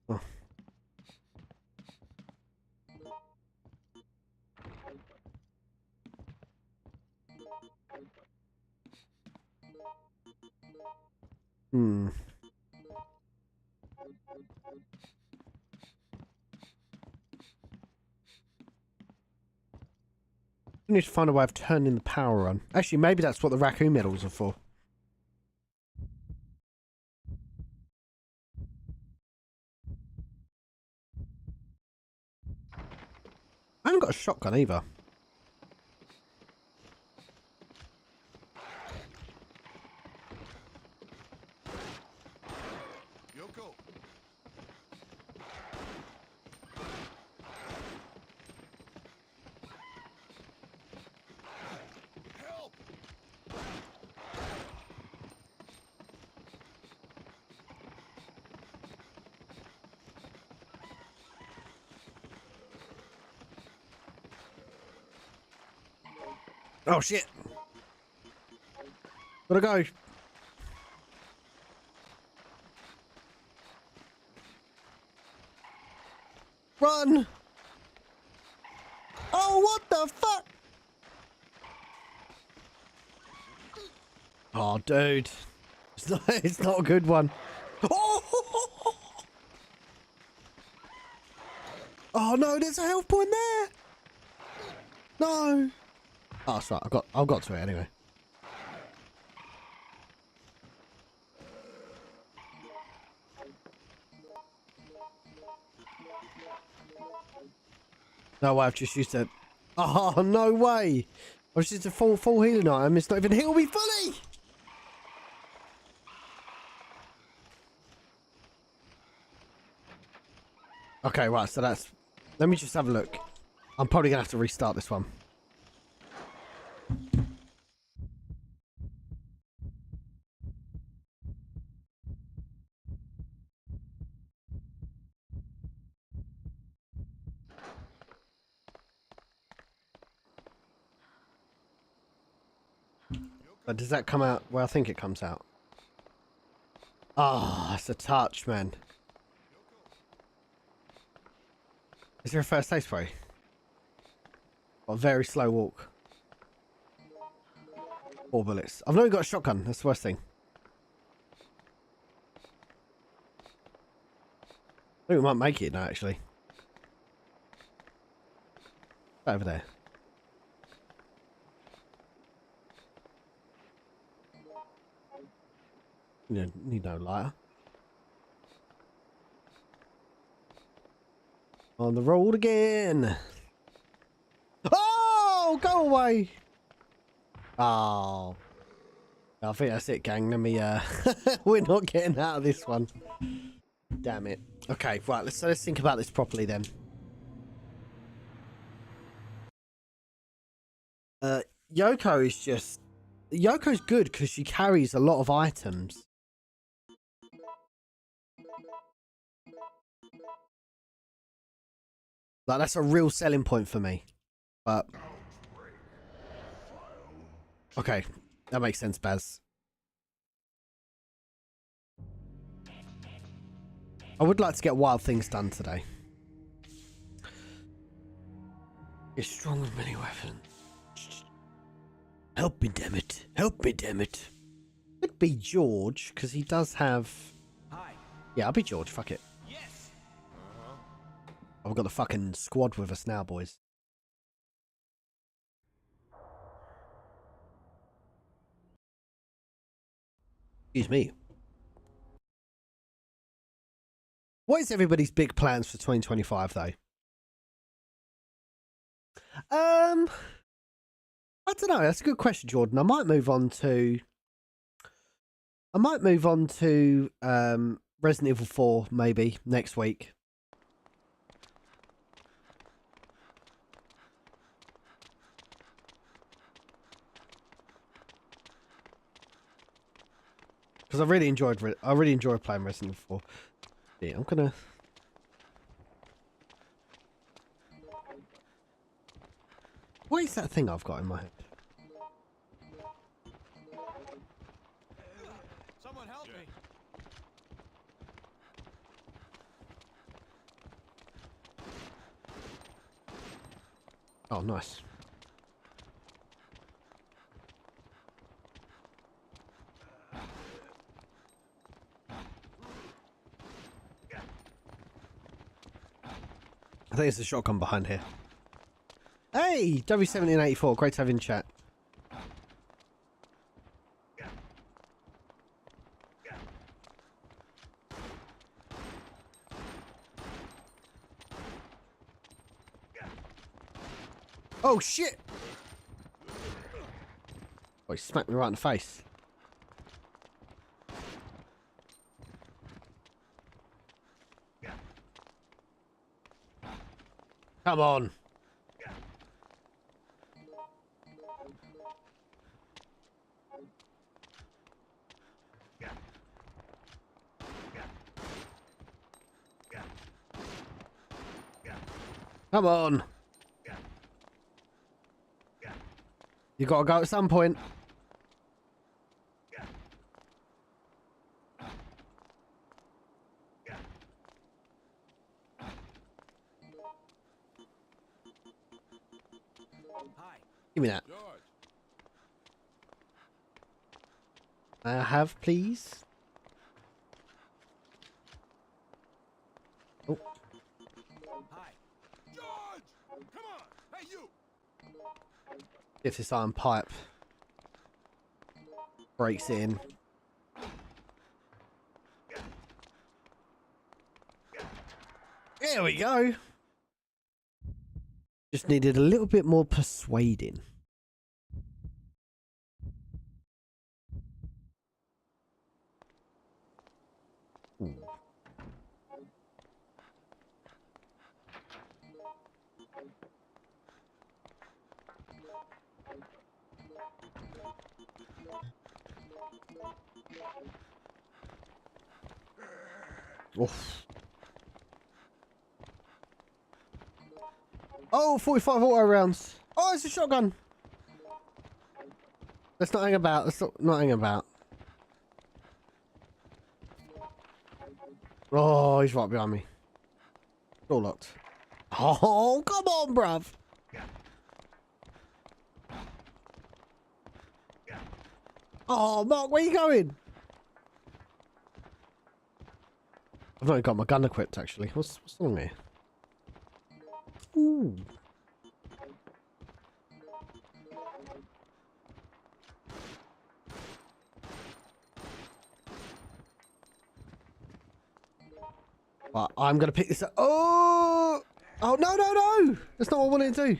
Oh. Hmm. We need to find a way of turning the power on. Actually, maybe that's what the raccoon medals are for. I haven't got a shotgun either. Oh shit! Gotta go. Run! Oh, what the fuck? Oh, dude. It's not a good one. Oh! Oh no, there's a health point there. No. Oh, that's right. I've got to it anyway. No way, I've just used it. Oh, no way. I was just a full healing item. It's not even heal me fully. Okay, right. So that's... Let me just have a look. I'm probably going to have to restart this one. But does that come out where I think it comes out? Ah, it's a touch, man. Is there a first aid spray? A very slow walk. 4 bullets. I've not even got a shotgun. That's the worst thing. I think we might make it now, actually. Over there. You need no lighter. On the road again. Oh, go away. Oh. I think that's it, gang. Let me, we're not getting out of this one. Damn it. Okay, right, let's think about this properly then. Yoko is just... Yoko's good because she carries a lot of items. Like, that's a real selling point for me. But... Okay, that makes sense, Baz. I would like to get wild things done today. You're strong with many weapons. Help me, damn it. Help me, damn it. Could be George, because he does have... Hi. Yeah, I'll be George, fuck it. Yes. I've got the fucking squad with us now, boys. Excuse me. What is everybody's big plans for 2025, though? I don't know. That's a good question, Jordan. I might move on to Resident Evil 4 maybe next week. Because I really enjoyed playing Resident Evil 4. Yeah, I'm gonna... What is that thing I've got in my head? Someone help me. Oh, nice. I think it's a shotgun behind here. Hey, W1784, great to have you in chat. Oh shit! Oh, he smacked me right in the face. Come on. Come on. You gotta go at some point. Hi. Give me that. I have, please. Oh. Hi. George! Come on! Hey, you! If this iron pipe breaks in. There we go. Just needed a little bit more persuading. Ooh. Oof. Oh, 45 auto rounds. Oh, it's a shotgun. Let's not hang about. Let's not hang about. Oh, he's right behind me. Door locked. Oh, come on, bruv. Oh, Mark, where you going? I've not even got my gun equipped, actually. What's wrong here? Ooh. Well, I'm going to pick this up. Oh! Oh, no, no, no! That's not what I wanted to do.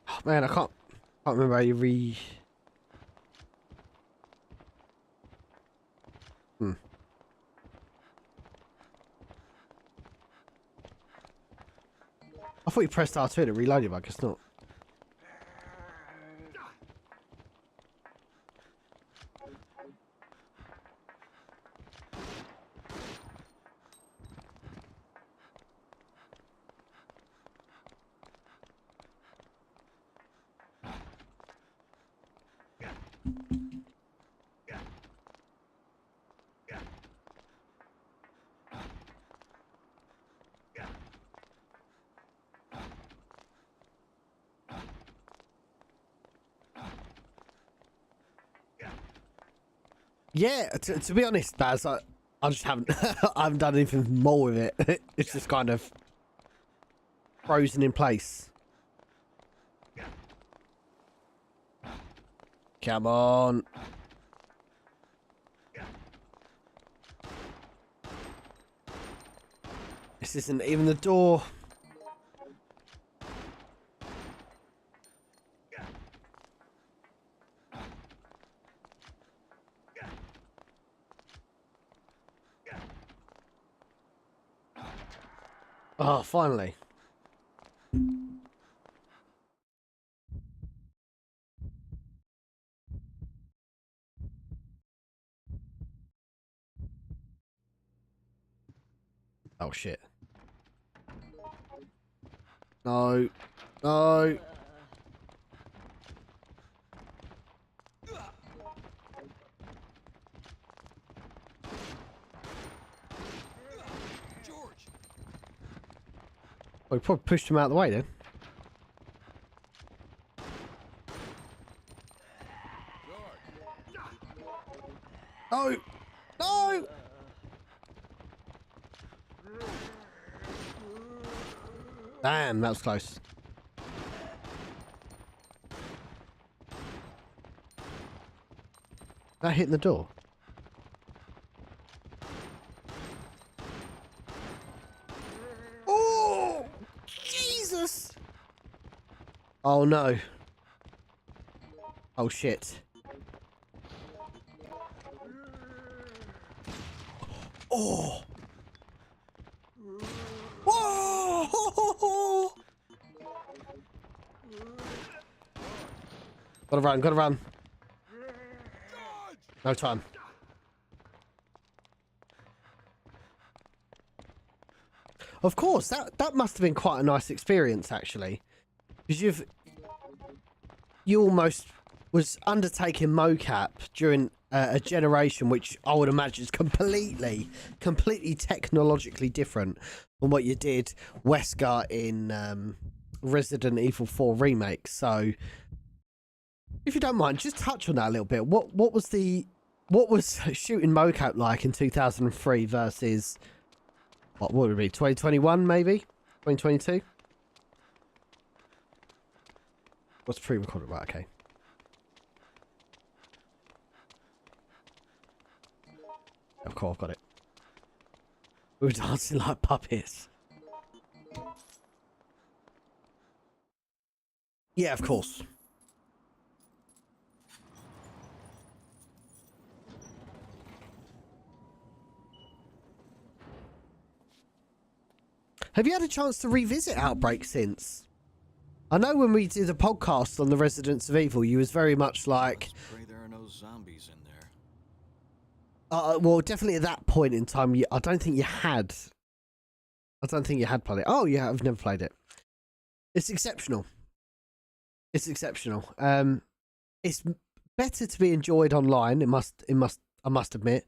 Oh, man, I can't remember how you I thought you pressed R2 to reload it, but I guess not. Yeah, to be honest, Baz, I just haven't I haven't done anything more with it. It's just kind of frozen in place. Come on. This isn't even the door. Oh, finally. Oh, shit. No. No. George! We probably pushed him out of the way then. No! No! Damn, that was close. That hitting the door? Oh! Jesus! Oh no. Oh shit. Oh! Whoa! Gotta run, gotta run. No time. Of course, that must have been quite a nice experience, actually. Because you almost was undertaking mocap during a generation which I would imagine is completely technologically different from what you did Wesker in Resident Evil 4 Remake. So, if you don't mind, just touch on that a little bit. What was shooting mocap like in 2003 versus what would it be, 2021 maybe, 2022? What's pre-recorded? Right, okay. Of course, I've got it. We were dancing like puppets. Yeah, of course. Have you had a chance to revisit Outbreak since? I know when we did a podcast on the Residents of Evil, you was very much like... Pray there are no zombies in there. Well, definitely at that point in time, I don't think you had played it. Oh, yeah, I've never played it. It's exceptional. It's exceptional. It's better to be enjoyed online. I must admit,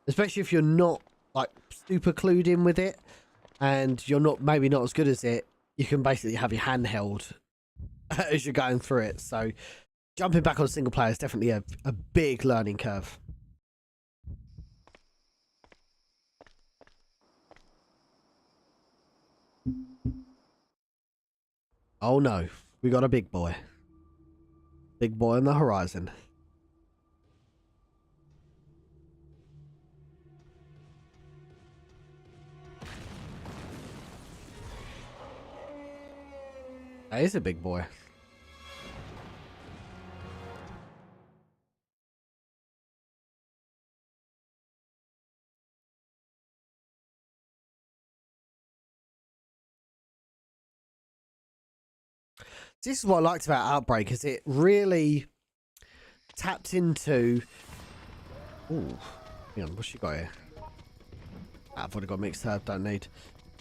especially if you're not like super clued in with it, and you're maybe not as good as it. You can basically have your hand held as you're going through it. So jumping back on single player is definitely a big learning curve. Oh no, we got a big boy. Big boy on the horizon. That is a big boy. This is what I liked about Outbreak, is it really tapped into... Ooh, hang on, what's she got here? I've already got mixed herb, don't need.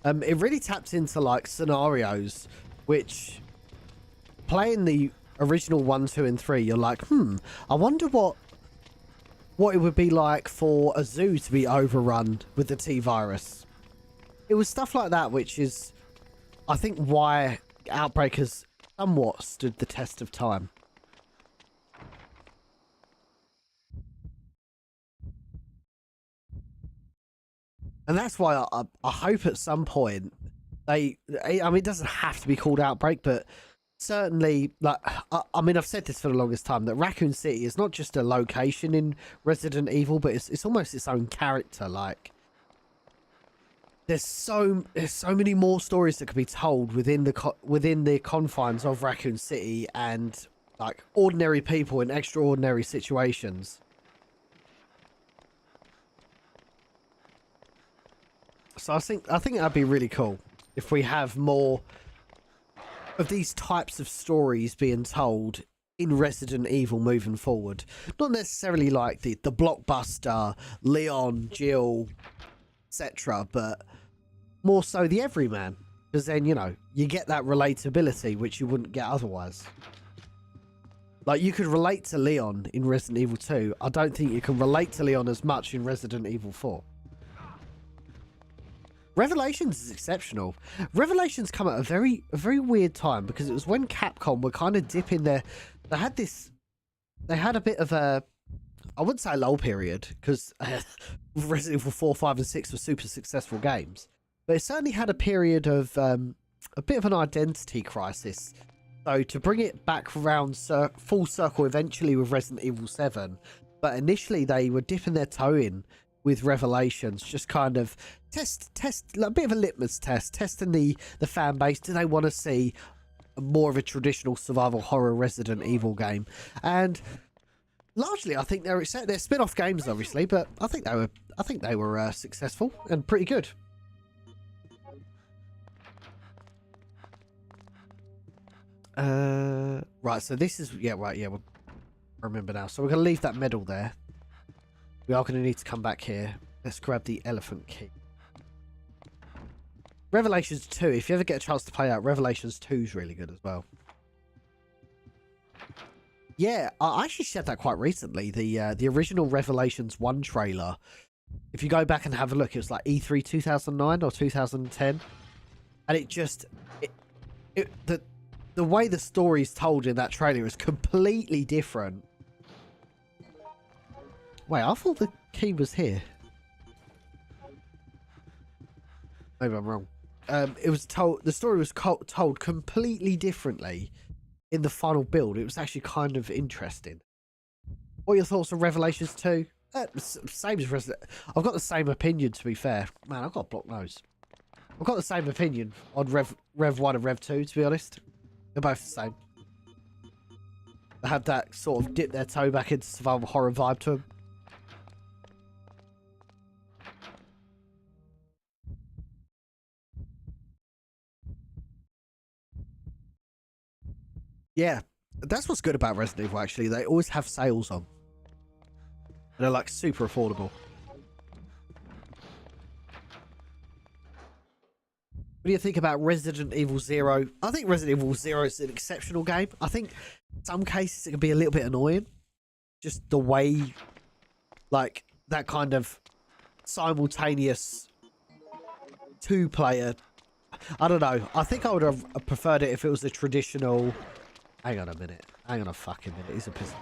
It really tapped into like scenarios which, playing the original 1, 2 and 3, you're like, I wonder what it would be like for a zoo to be overrun with the T-virus. It was stuff like that which is, I think, why Outbreak has somewhat stood the test of time. And that's why I hope at some point I mean, it doesn't have to be called Outbreak, but certainly, like, I mean, I've said this for the longest time, that Raccoon City is not just a location in Resident Evil, but it's almost its own character. Like, there's so many more stories that could be told within the confines of Raccoon City, and like ordinary people in extraordinary situations. So I think that'd be really cool if we have more of these types of stories being told in Resident Evil moving forward. Not necessarily like the blockbuster, Leon, Jill, etc., but more so the everyman. Because then, you know, you get that relatability which you wouldn't get otherwise. Like, you could relate to Leon in Resident Evil 2. I don't think you can relate to Leon as much in Resident Evil 4. Revelations is exceptional. Revelations come at a very weird time, because it was when Capcom were kind of dipping their... They had a bit of a... I wouldn't say a lull period, because Resident Evil 4, 5 and 6 were super successful games. But it certainly had a period of a bit of an identity crisis. So to bring it back around full circle eventually with Resident Evil 7, but initially they were dipping their toe in with Revelations, just kind of test a bit of a litmus test, testing the fan base. Do they want to see more of a traditional survival horror Resident Evil game? And largely, I think they're spin-off games, obviously, but I think they were successful and pretty good. Right, so this is... Yeah, right, yeah, I remember now. So we're going to leave that medal there. We are going to need to come back here. Let's grab the elephant key. Revelations 2, if you ever get a chance to play that, Revelations 2 is really good as well. Yeah, I actually said that quite recently. The original Revelations 1 trailer, if you go back and have a look, it was like E3 2009 or 2010. And it just... The way the story's told in that trailer is completely different. Wait, I thought the key was here. Maybe I'm wrong. It was told... The story was told completely differently in the final build. It was actually kind of interesting. What are your thoughts on Revelations 2? Same as Resident... I've got the same opinion, to be fair. Man, I've got a blocked nose. I've got the same opinion on Rev 1 and Rev 2, to be honest. They're both the same. They have that sort of dip their toe back into survival horror vibe to them. Yeah, that's what's good about Resident Evil, actually. They always have sales on. And they're like super affordable. do you think about Resident Evil 0? I think Resident Evil 0 is an exceptional game. I think in some cases it can be a little bit annoying. Just the way, like, that kind of simultaneous two-player... I don't know. I think I would have preferred it if it was a traditional... Hang on a minute. Hang on a fucking minute. He's a piss.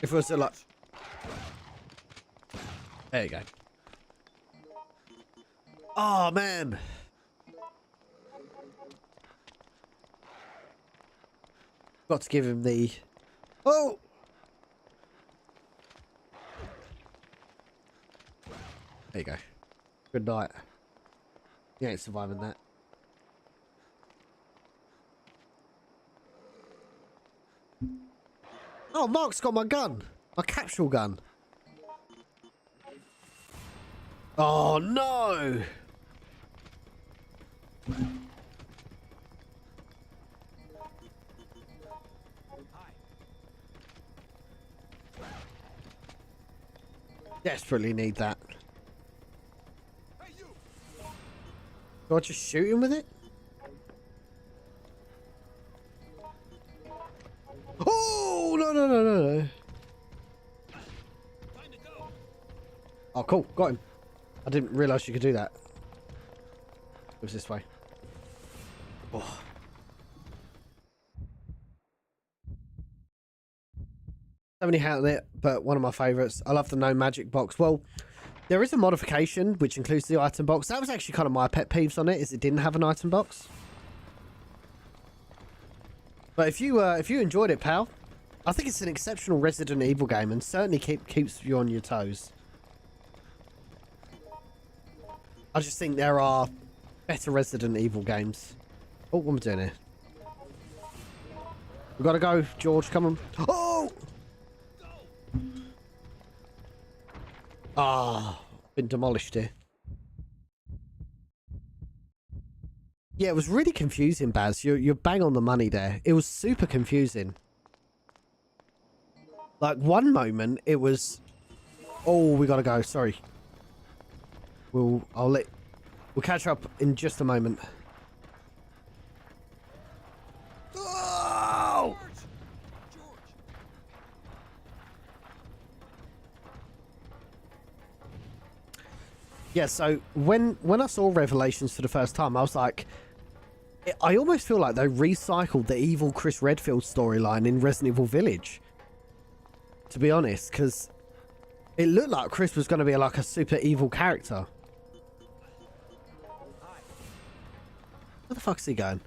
If it was a, like... There you go. Oh, man. Got to give him the... Oh! There you go. Good night. You ain't surviving that. Oh, Mark's got my gun. My capsule gun. Oh, no! Desperately need that. Hey, you! Do I just shoot him with it? Oh, no, no, no, no, no. Time to go. Oh, cool. Got him. I didn't realise you could do that. It was this way. Oh. Haven't really had it, but one of my favourites. I love the no magic box. Well, there is a modification which includes the item box. That was actually kind of my pet peeves on it, is it didn't have an item box. But if you enjoyed it, pal, I think it's an exceptional Resident Evil game and certainly keeps you on your toes. I just think there are better Resident Evil games. Oh, what am I doing here? We gotta go, George. Come on. Oh! Ah, been demolished here. Yeah, it was really confusing, Baz. You're bang on the money there. It was super confusing. Like, one moment, it was... Oh, we gotta go. Sorry. We'll catch up in just a moment. Oh! George! Yeah, so when I saw Revelations for the first time, I was like... I almost feel like they recycled the evil Chris Redfield storyline in Resident Evil Village. To be honest, because it looked like Chris was going to be like a super evil character. Where the fuck's he going?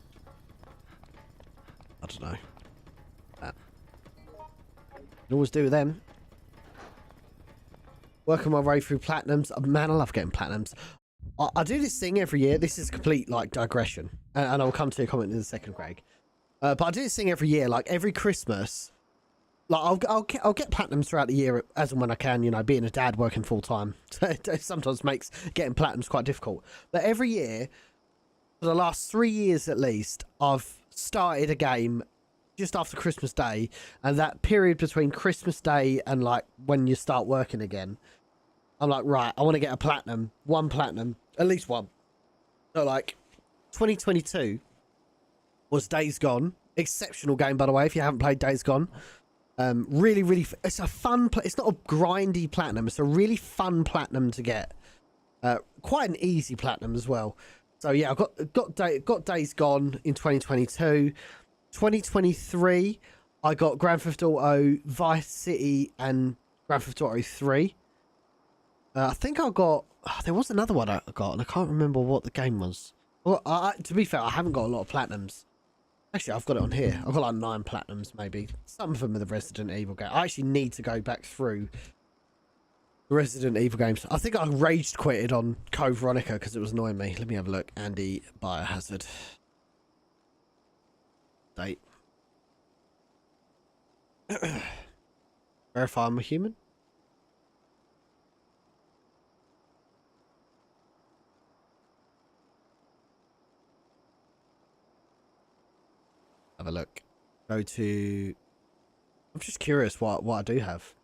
I don't know. Can always do with them. Working my way through platinums. Oh, man, I love getting platinums. I do this thing every year. This is complete, like, digression. And I'll come to your comment in a second, Greg. But I do this thing every year. Like, every Christmas, like, I'll get platinums throughout the year as and when I can, you know, being a dad working full-time. So it sometimes makes getting platinums quite difficult. But every year, for the last 3 years at least, I've started a game just after Christmas Day. And that period between Christmas Day and, like, when you start working again, I'm like, right, I want to get a platinum. One platinum. At least one. So, like, 2022 was Days Gone. Exceptional game, by the way, if you haven't played Days Gone. Really, really... It's a fun... It's not a grindy platinum. It's a really fun platinum to get. Quite an easy platinum as well. So, yeah, I've got Days Gone in 2022. 2023, I got Grand Theft Auto, Vice City, and Grand Theft Auto 3. I think I got... there was another one I got, and I can't remember what the game was. Well, to be fair, I haven't got a lot of platinums. Actually, I've got it on here. I've got like 9 platinums, maybe. Some of them are the Resident Evil game. I actually need to go back through the Resident Evil games. I think I raged quitted on Code Veronica because it was annoying me. Let me have a look. Andy Biohazard. Date. Verify I'm a human. Have a look. Go to... I'm just curious what I do have.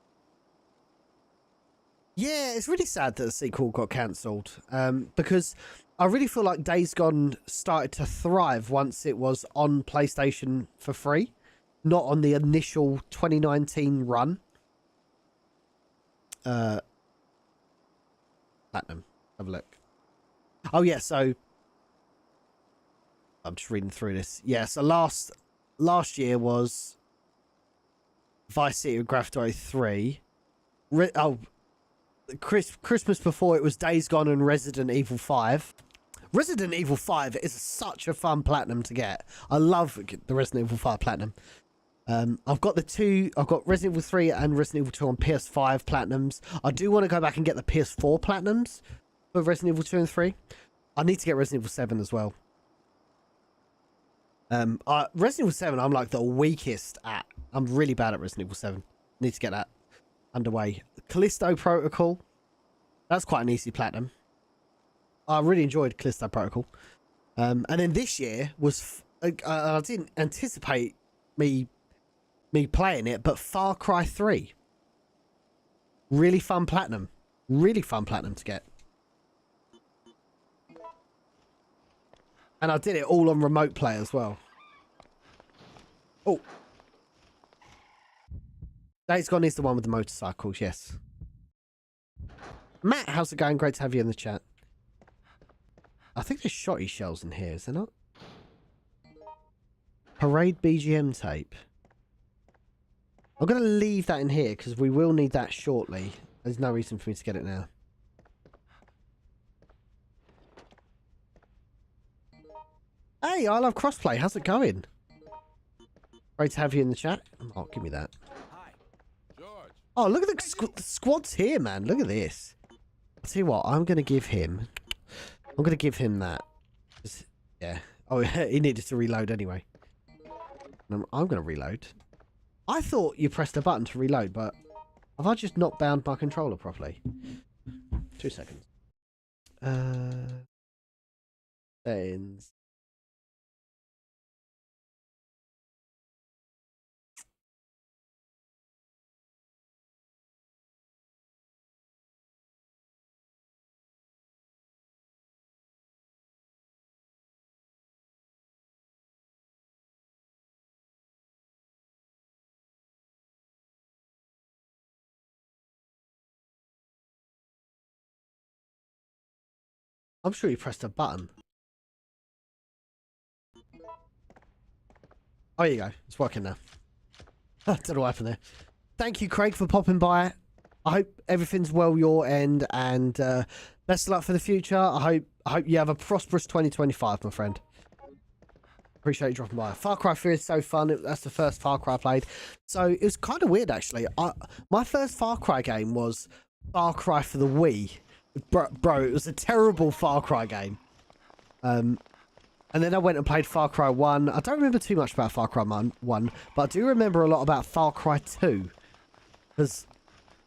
Yeah, it's really sad that the sequel got cancelled. Because I really feel like Days Gone started to thrive once it was on PlayStation for free, not on the initial 2019 run. Platinum. Have a look. Oh yeah, so I'm just reading through this. Yeah, so last year was Vice City and Grand Theft Auto 3. Christmas before it was Days Gone and Resident Evil 5. Resident Evil 5 is such a fun platinum to get. I love the Resident Evil 5 platinum. I've got Resident Evil 3 and Resident Evil 2 on PS5 platinums. I do want to go back and get the PS4 platinums for Resident Evil 2 and 3. I need to get Resident Evil 7 as well. Resident Evil 7 I'm like the weakest at. I'm really bad at Resident Evil 7. Need to get that underway. Callisto Protocol. That's quite an easy platinum. I really enjoyed Callisto Protocol. And then this year was... I didn't anticipate me playing it, but Far Cry 3. Really fun platinum. Really fun platinum to get. And I did it all on remote play as well. Oh. Days Gone is the one with the motorcycles, yes. Matt, how's it going? Great to have you in the chat. I think there's shotty shells in here, is there not? Parade BGM tape. I'm going to leave that in here because we will need that shortly. There's no reason for me to get it now. Hey, I love crossplay. How's it going? Great to have you in the chat. Oh, give me that. Hi, George. Oh, look at the squad's here, man. Look at this. I'll tell you what, I'm going to give him that. Yeah. Oh, he needed to reload anyway. I'm going to reload. I thought you pressed a button to reload, but have I just not bound my controller properly? 2 seconds. Settings. I'm sure you pressed a button. Oh, there you go. It's working now. I don't know what happened there. Thank you, Craig, for popping by. I hope everything's well your end, and best of luck for the future. I hope you have a prosperous 2025, my friend. Appreciate you dropping by. Far Cry 3 is so fun. That's the first Far Cry I played. So it was kind of weird, actually. My first Far Cry game was Far Cry for the Wii. Bro, it was a terrible Far Cry game. And then I went and played Far Cry 1. I don't remember too much about Far Cry 1, but I do remember a lot about Far Cry 2. Because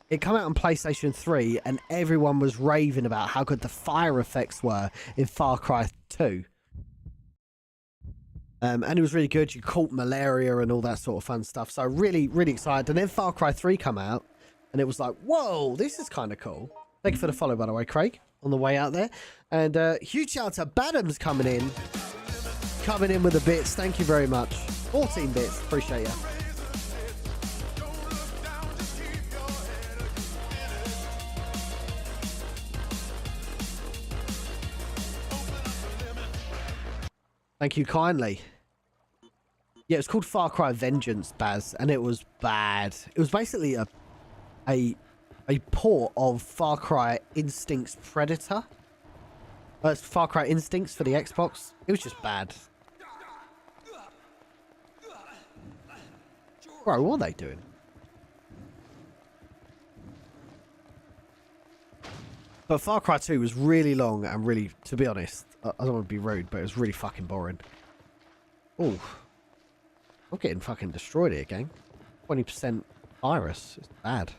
it came out on PlayStation 3 and everyone was raving about how good the fire effects were in Far Cry 2. And it was really good. You caught malaria and all that sort of fun stuff. So really, really excited. And then Far Cry 3 come out and it was like, whoa, this is kind of cool. Thank you for the follow, by the way, Craig, on the way out there. And huge shout out to Badams coming in with the bits. Thank you very much. 14 bits. Appreciate you. Thank you kindly. Yeah, it's called Far Cry Vengeance, Baz, and it was bad. It was basically a port of Far Cry Instincts Predator. It's Far Cry Instincts for the Xbox. It was just bad. Bro, what are they doing? But Far Cry 2 was really long and really, to be honest, I don't want to be rude, but it was really fucking boring. Oh, I'm getting fucking destroyed here, gang. 20% virus. It's bad.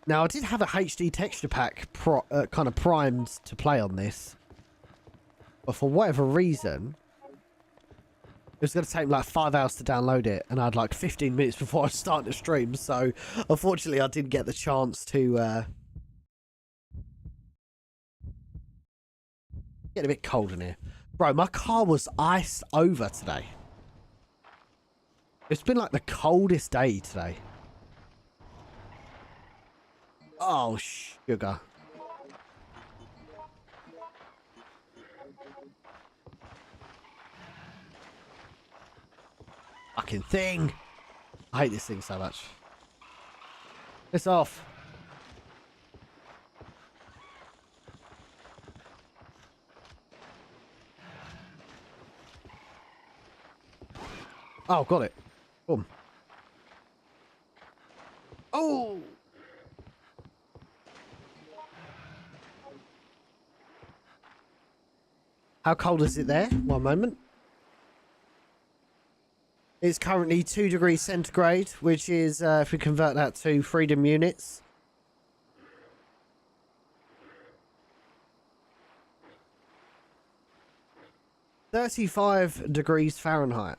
Now, I did have a HD texture pack kind of primed to play on this. But for whatever reason, It was going to take like 5 hours to download it, and I had like 15 minutes before I started the stream. So, unfortunately, I didn't get the chance to get a bit cold in here. Bro, my car was iced over today. It's been like the coldest day today. Oh, sugar. Fucking thing. I hate this thing so much. Piss off. Oh, got it. Boom. Oh! How cold is it there? One moment. It's currently 2 degrees centigrade, which is, if we convert that to freedom units, 35 degrees Fahrenheit.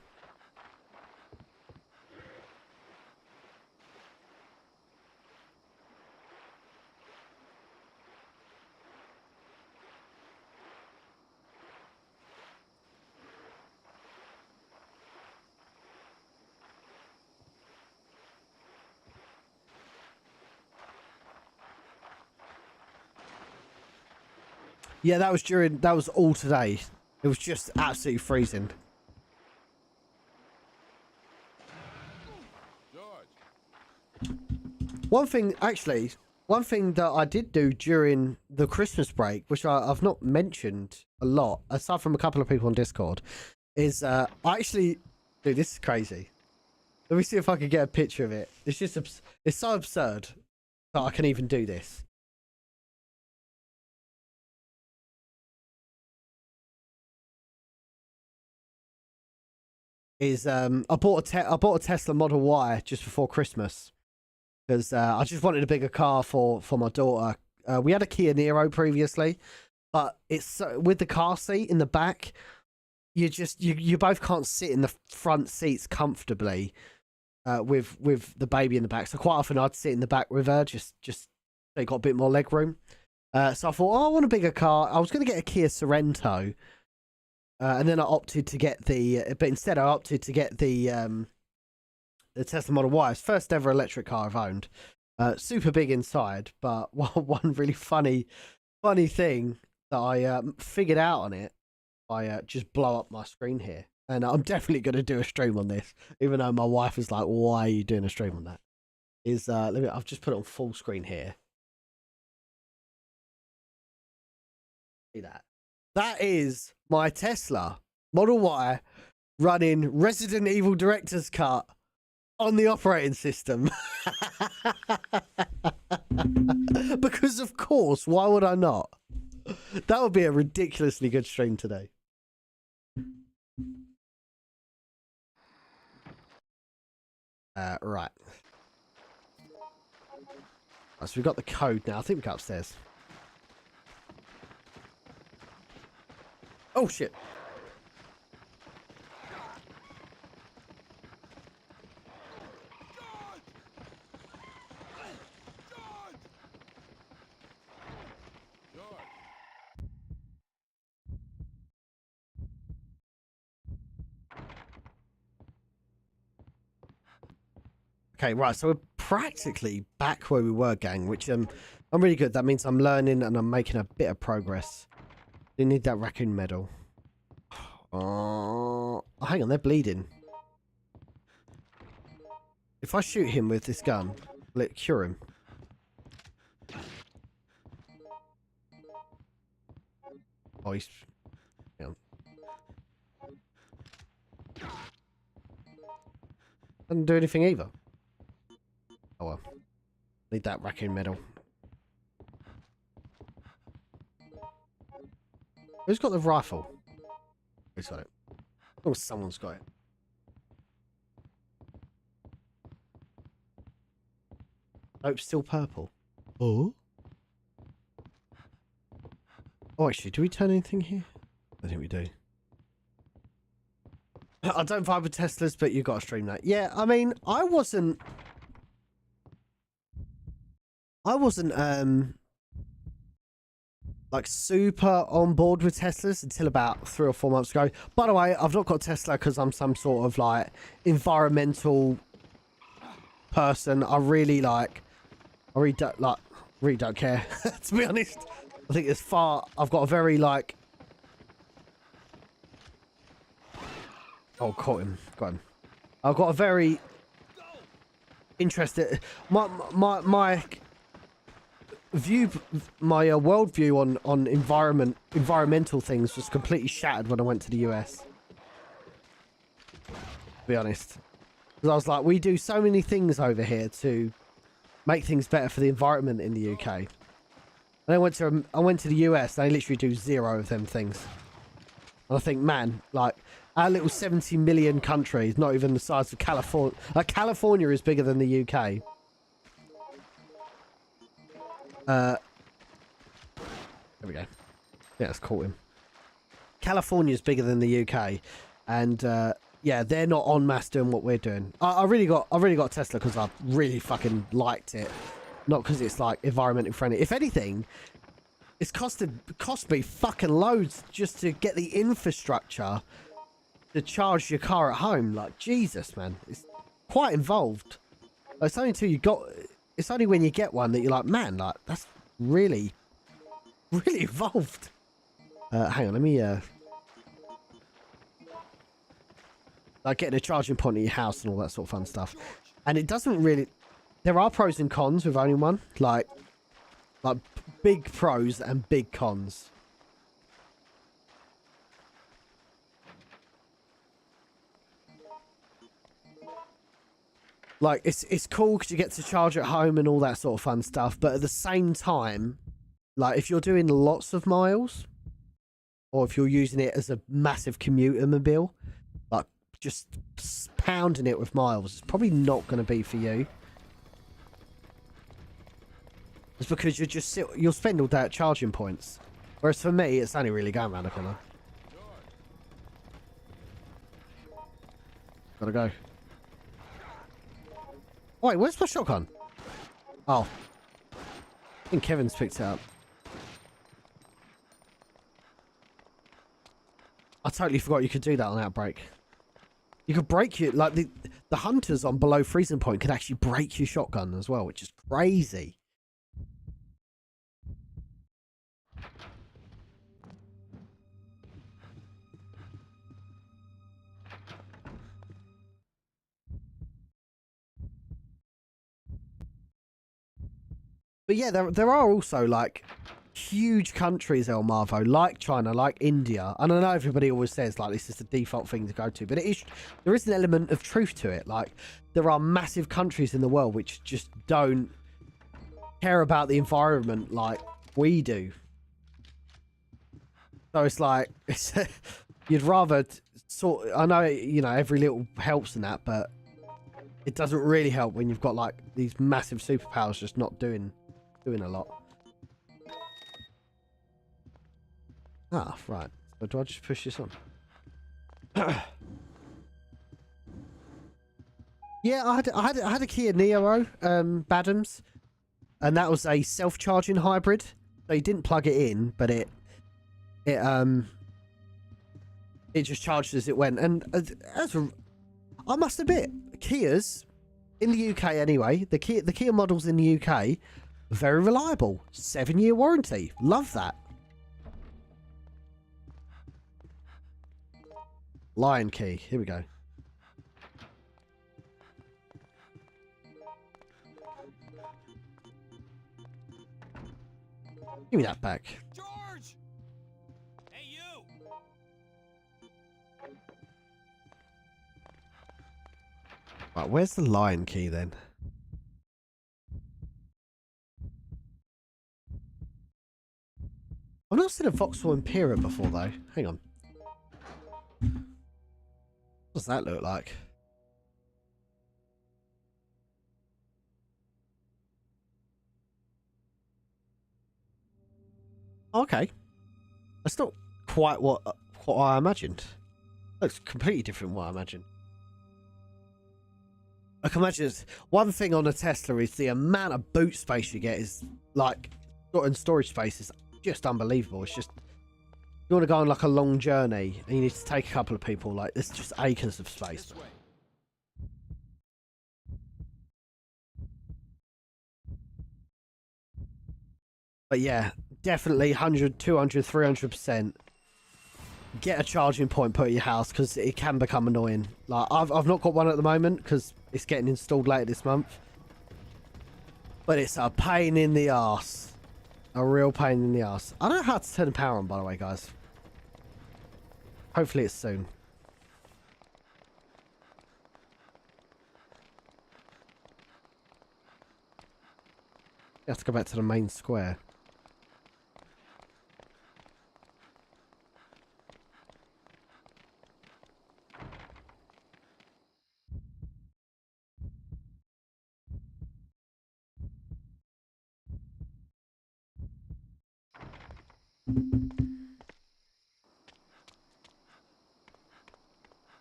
Yeah, that was all today. It was just absolutely freezing. George. One thing that I did do during the Christmas break, which I've not mentioned a lot, aside from a couple of people on Discord, is I actually, dude, this is crazy. Let me see if I can get a picture of it. It's just, it's so absurd that I can even do this. I bought a Tesla Model Y just before Christmas because I just wanted a bigger car for my daughter. We had a Kia Niro previously, but it's with the car seat in the back, you both can't sit in the front seats comfortably with the baby in the back. So quite often I'd sit in the back with her, just they got a bit more leg room. So I thought, oh, I want a bigger car. I was going to get a Kia Sorento. And then I opted to get the Tesla Model Y. It's first ever electric car I've owned. Super big inside, but one really funny thing that I figured out on it, I just blow up my screen here, and I'm definitely going to do a stream on this, even though my wife is like, "Why are you doing a stream on that?" I've just put it on full screen here. See that? That is my Tesla Model Y running Resident Evil Director's Cut on the operating system. Because of course, why would I not? That would be a ridiculously good stream today. Right. So we've got the code now. I think we go upstairs. Oh shit. Okay, right, so we're practically back where we were, gang, which I'm really good. That means I'm learning and I'm making a bit of progress. You need that raccoon medal. Oh, hang on, they're bleeding. If I shoot him with this gun, will it cure him? Oh, he's... Yeah. Doesn't do anything either. Oh well. Need that raccoon medal. Who's got the rifle? Who's got it? Oh, someone's got it. Oh, it's still purple. Oh? Oh, actually, do we turn anything here? I think we do. I don't vibe with Teslas, but you got to stream that. Yeah, I mean, I wasn't like super on board with Teslas until about 3 or 4 months ago. By the way, I've not got a Tesla because I'm some sort of like environmental person. I really don't care to be honest. I think I've got a very like, oh, got him. I've got a very interested my view, my worldview on environmental things was completely shattered when I went to the US. To be honest, because I was like, we do so many things over here to make things better for the environment in the UK. And I went to the US. They literally do 0 of them things. And I think, man, like our little 70 million country is not even the size of California. Like California is bigger than the UK. There we go. Yeah, let's caught him. California's bigger than the UK, and yeah, they're not en masse doing what we're doing. I really got a Tesla because I really fucking liked it, not because it's like environmentally friendly. If anything, it's cost me fucking loads just to get the infrastructure to charge your car at home. Like Jesus, man, it's quite involved. It's only until you got. It's only when you get one that you're like, man, like that's really involved. Hang on, let me like getting a charging point at your house and all that sort of fun stuff. And it doesn't really. There are pros and cons with owning one, like big pros and big cons. Like, it's cool because you get to charge at home and all that sort of fun stuff. But at the same time, like, if you're doing lots of miles, or if you're using it as a massive commuter mobile, like, just pounding it with miles, it's probably not going to be for you. It's because you'll spend all day at charging points. Whereas for me, it's only really going around the corner. Gotta go. Wait, where's my shotgun? Oh. I think Kevin's picked it up. I totally forgot you could do that on Outbreak. You could break your... Like, the hunters on below freezing point could actually break your shotgun as well, which is crazy. But yeah, there are also, like, huge countries, El Marvo, like China, like India. And I know everybody always says, like, this is the default thing to go to. But there is an element of truth to it. Like, there are massive countries in the world which just don't care about the environment like we do. So it's like, you'd rather I know, you know, every little helps in that, but it doesn't really help when you've got, like, these massive superpowers just not doing a lot. Ah, right. So do I just push this on? Yeah, I had a Kia Niro, Badams, and that was a self-charging hybrid. So you didn't plug it in, but it just charged as it went. And I must admit, Kias in the UK anyway, the Kia models in the UK, very reliable. 7-year warranty. Love that. Lion key. Here we go. Give me that back. George! Hey, you! Right, where's the lion key then? I've not seen a Vauxhall Impera before though. Hang on. What does that look like? Okay. That's not quite what I imagined. Looks completely different from what I imagine. I can imagine one thing on a Tesla is the amount of boot space you get is like, and storage space is just unbelievable. It's just, you want to go on like a long journey and you need to take a couple of people, like there's just acres of space. This way. But yeah, definitely 100, 200, 300%. Get a charging point put at your house because it can become annoying. Like I've not got one at the moment because it's getting installed later this month. But it's a pain in the arse. A real pain in the arse. I don't know how to turn the power on, by the way, guys. Hopefully it's soon. You have to go back to the main square.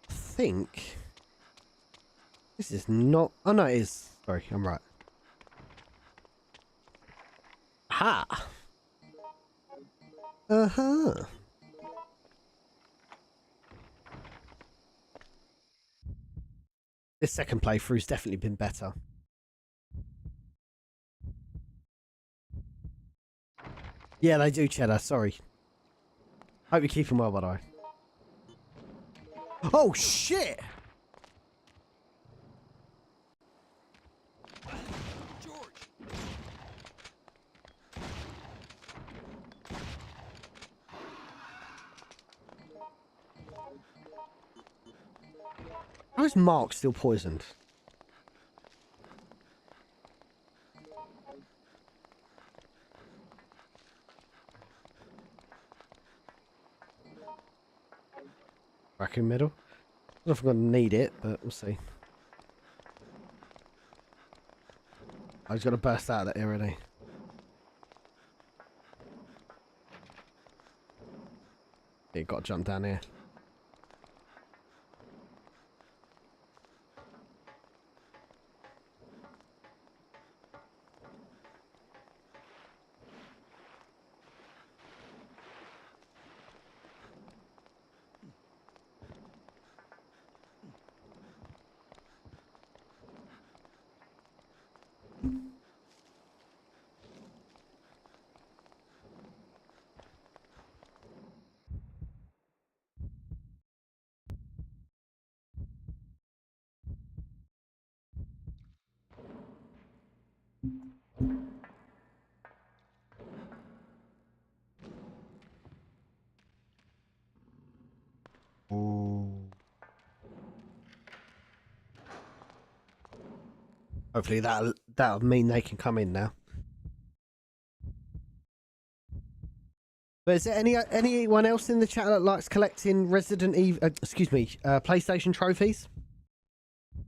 I think this is not. Oh no, it is. Sorry, I'm right. Ha! Uh-huh. This second playthrough's definitely been better. Yeah, they do, Cheddar. Sorry. Hope you're keeping well, by the way. Oh, shit! George! How is Mark still poisoned? Raccoon middle. I don't know if I'm going to need it, but we'll see. I just got to burst out of that area, ain't he? Yeah, got to jump down here. Ooh. Hopefully that'll mean they can come in now. But is there anyone else in the chat that likes collecting Resident Evil? PlayStation trophies.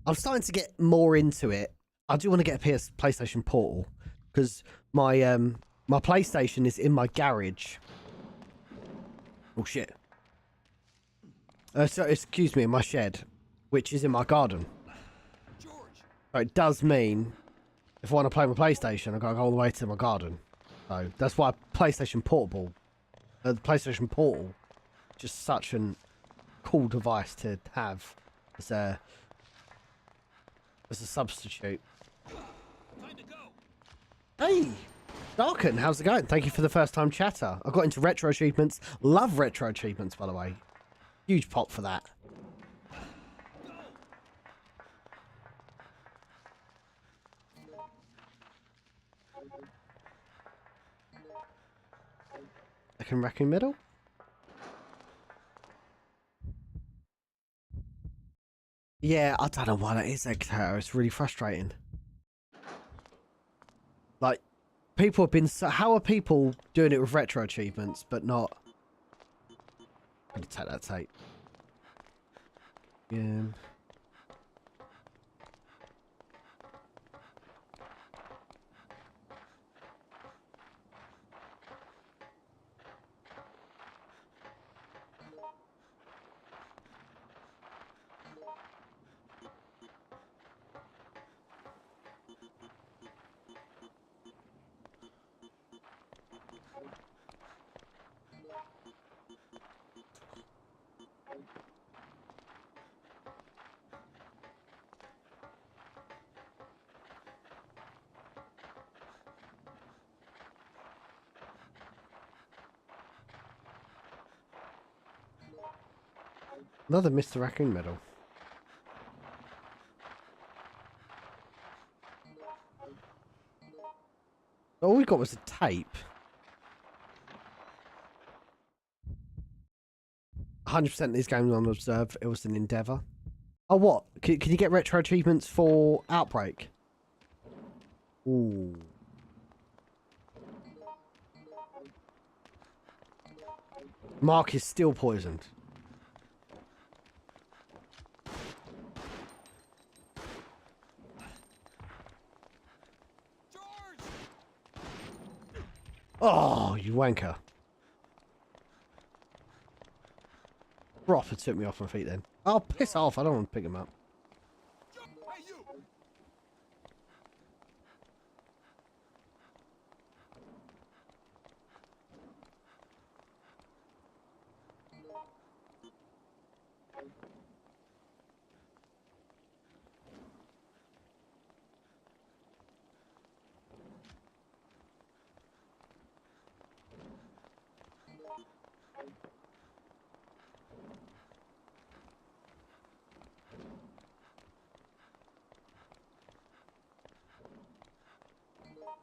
I'm starting to get more into it. I do want to get a PlayStation Portal because my my PlayStation is in my garage. Oh shit. So excuse me, in my shed, which is in my garden. George! So it does mean if I want to play my PlayStation, I've got to go all the way to my garden. So that's why PlayStation Portable, the PlayStation Portal, just such an cool device to have as a substitute. Time to go! Hey, Darken, how's it going? Thank you for the first time chatter. I got into retro achievements. Love retro achievements, by the way. Huge pop for that. Second raccoon middle. Yeah, I don't know why that is, Hector. It's really frustrating. Like, people have been so... How are people doing it with retro achievements, but not... I'm going to take that tape. Yeah. Another Mr. Raccoon medal. All we got was a tape. 100% of these games on Observe, it was an endeavour. Oh, what? Can you get retro achievements for Outbreak? Ooh. Mark is still poisoned. George! Oh, you wanker. Proper took me off my feet then. Oh, piss off. I don't want to pick him up. Hey, you!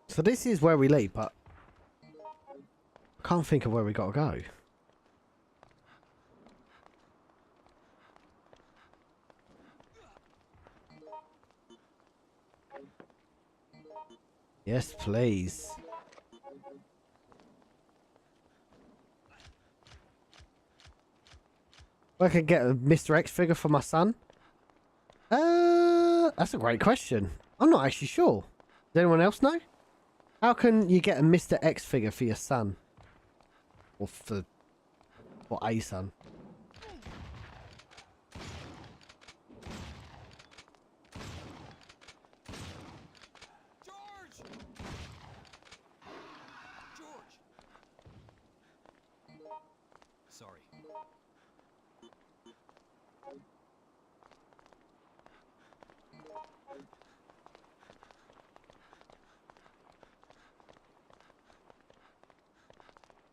So this is where we leave, but I can't think of where we got to go. Yes, please. I could get a Mr. X figure for my son. That's a great question. I'm not actually sure. Does anyone else know? How can you get a Mr. X figure for your son? Or for a son? George! George! Sorry.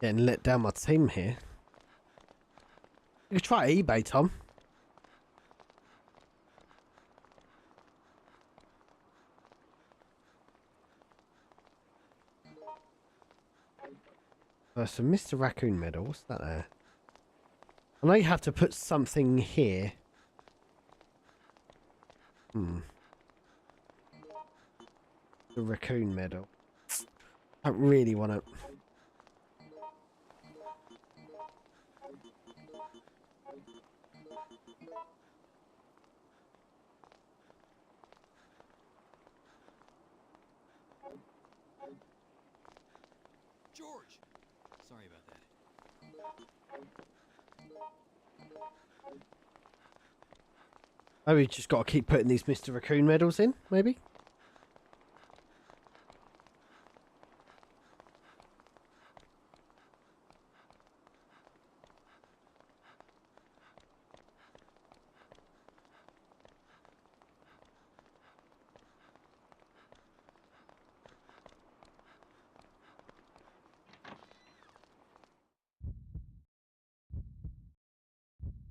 Getting let down my team here. You could try eBay, Tom. So Mr. Raccoon medal, what's that there? I know you have to put something here. The raccoon medal. I don't really want to. George! Sorry about that. Maybe we just got to keep putting these Mr. Raccoon medals in, maybe?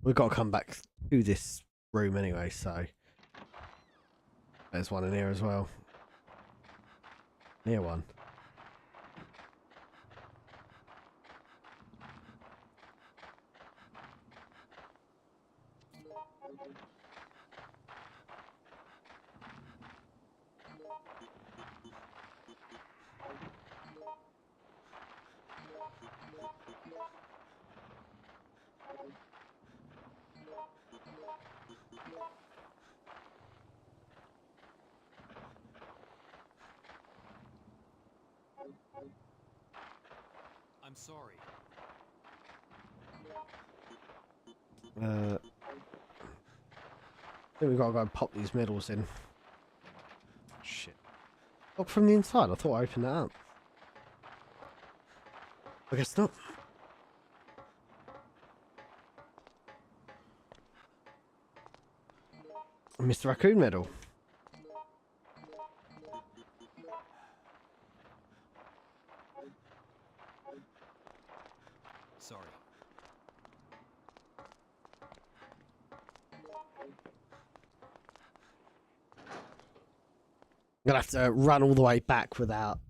We've got to come back to this room anyway, so there's one in here as well. Near one. I'm sorry. I think we've got to go and pop these medals in. Shit. Look from the inside. I thought I opened that up. I guess not. Mr. Raccoon medal. Sorry. I'm gonna have to run all the way back without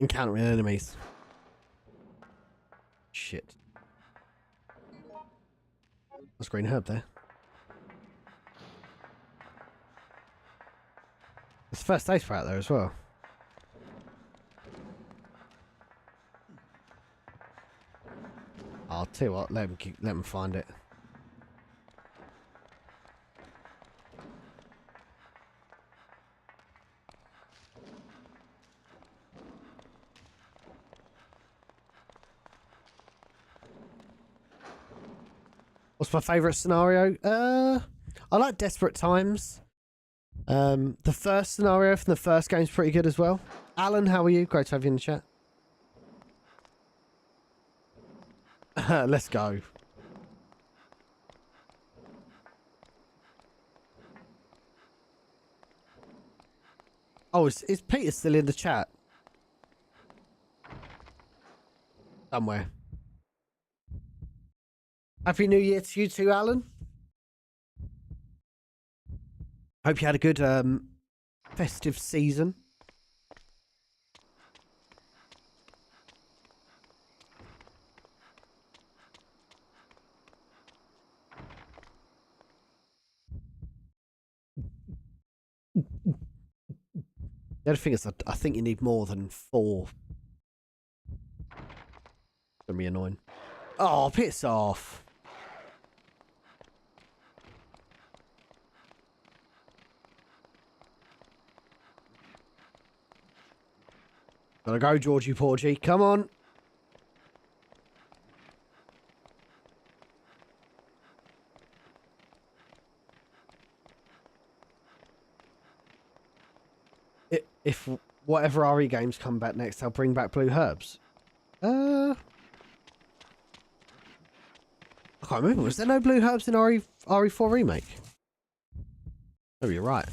encountering enemies. Shit. There's green herb there. There's first aid spray out there as well. I'll tell you what, let them find it. What's my favourite scenario? I like Desperate Times. The first scenario from the first game's pretty good as well. Alan, how are you? Great to have you in the chat. Let's go. Oh, is Peter still in the chat? Somewhere. Happy New Year to you too, Alan. Hope you had a good festive season. The other thing is, I think you need more than 4. It's gonna be annoying. Oh, piss off. Gotta go, Georgie Porgy. Come on. If whatever RE games come back next, I'll bring back Blue Herbs. I can't remember. Was there no Blue Herbs in RE4 Remake? Oh, you're right.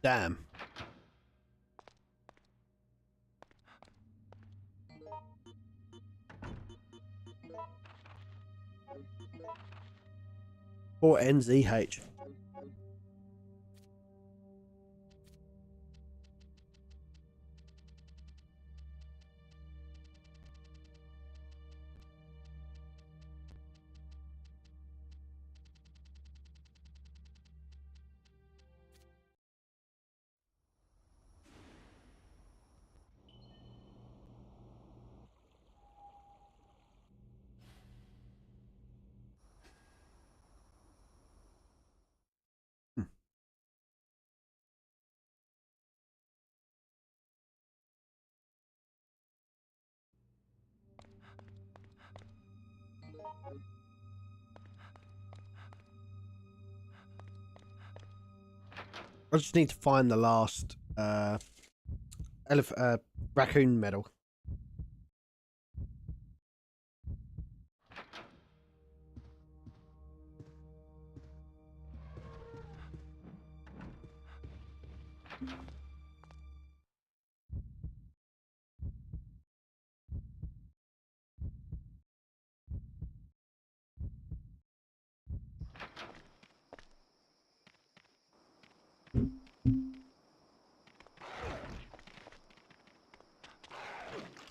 Damn. Or NZH. I just need to find the last raccoon medal.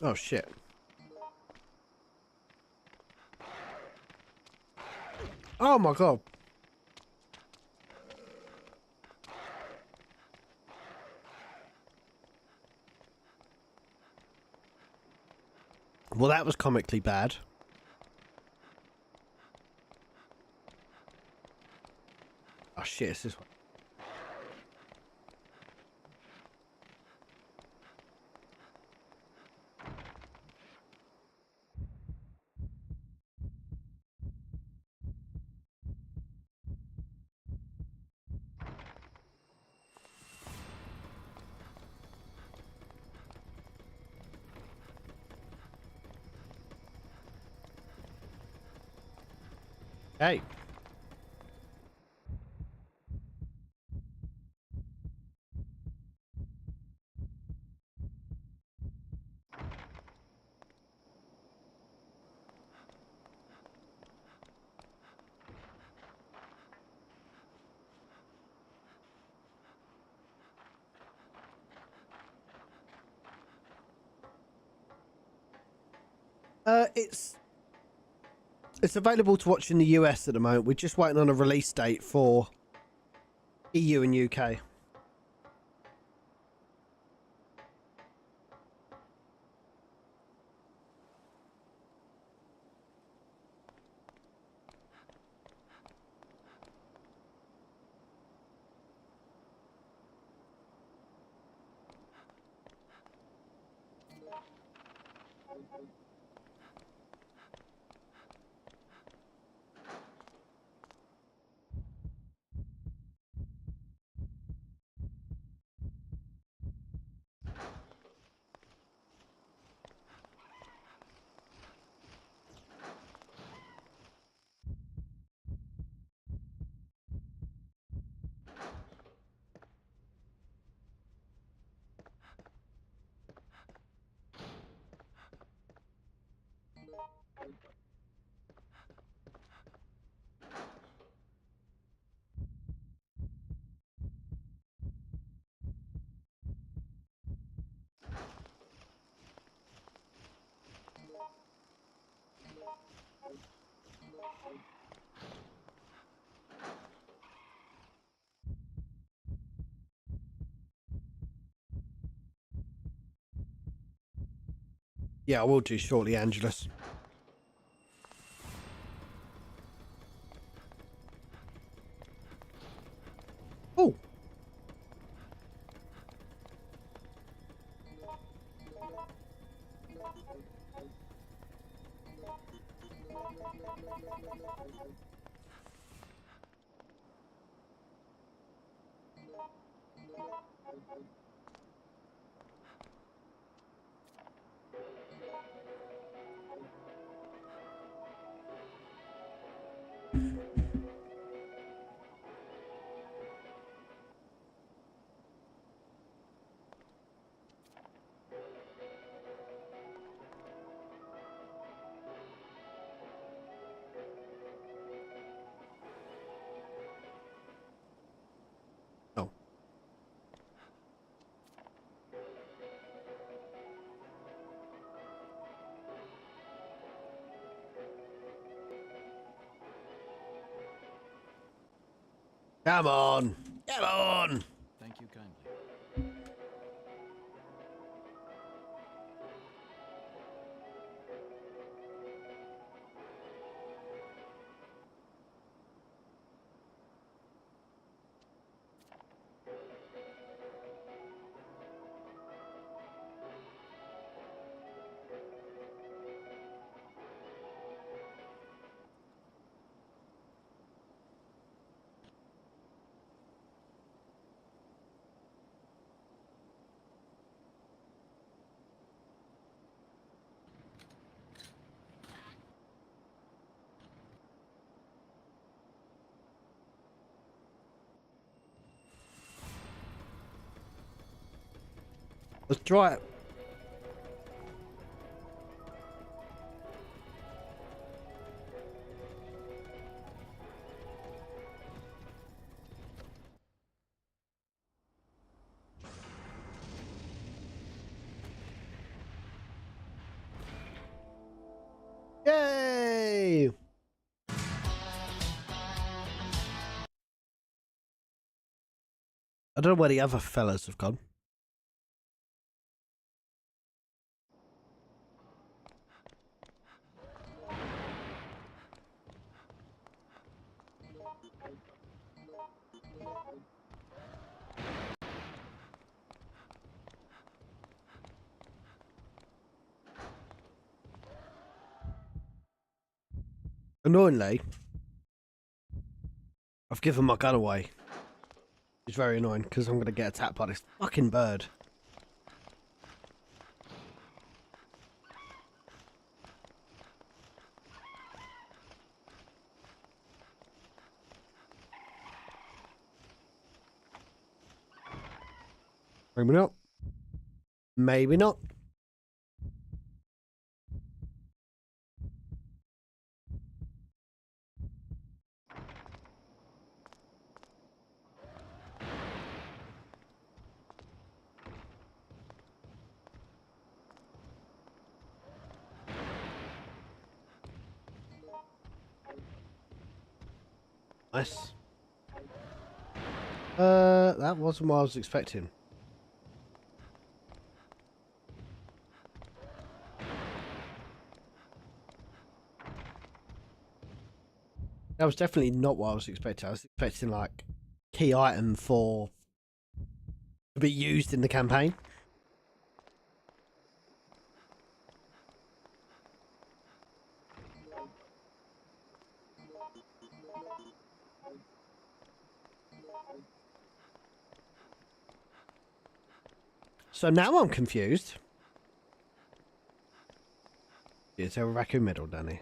Oh shit. Oh my god. Well, that was comically bad. Oh shit, it's this one. Hey. It's available to watch in the US at the moment. We're just waiting on a release date for EU and UK. Yeah, I will do shortly, Angelus. Oh. Oh. Come on. Come on. Thank you kindly. Let's try it. Yay! I don't know where the other fellas have gone. Annoyingly, I've given my gun away. It's very annoying because I'm going to get attacked by this fucking bird. Maybe not. Maybe not. Nice. That wasn't what I was expecting. That was definitely not what I was expecting. I was expecting like key item for to be used in the campaign. So now I'm confused. Is there a raccoon medal down here?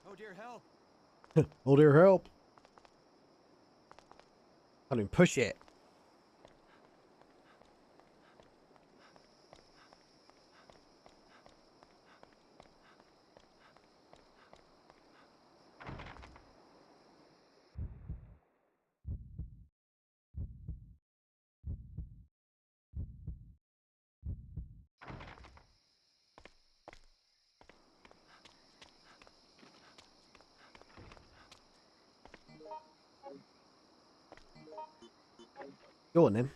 Oh dear, help! Oh dear, help. I didn't push it. Go on then.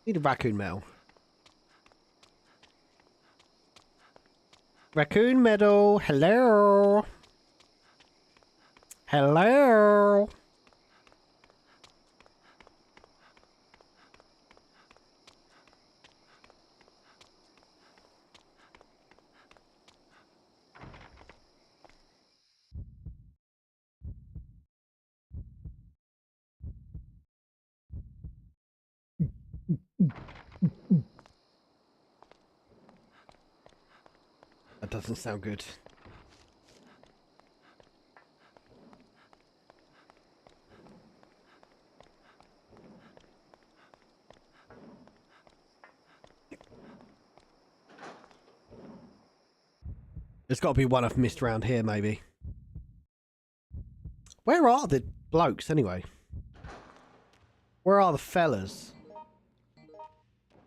Need a raccoon medal. Raccoon medal. Hello. Hello. That doesn't sound good. There's got to be one I've missed around here, maybe. Where are the blokes, anyway? Where are the fellas?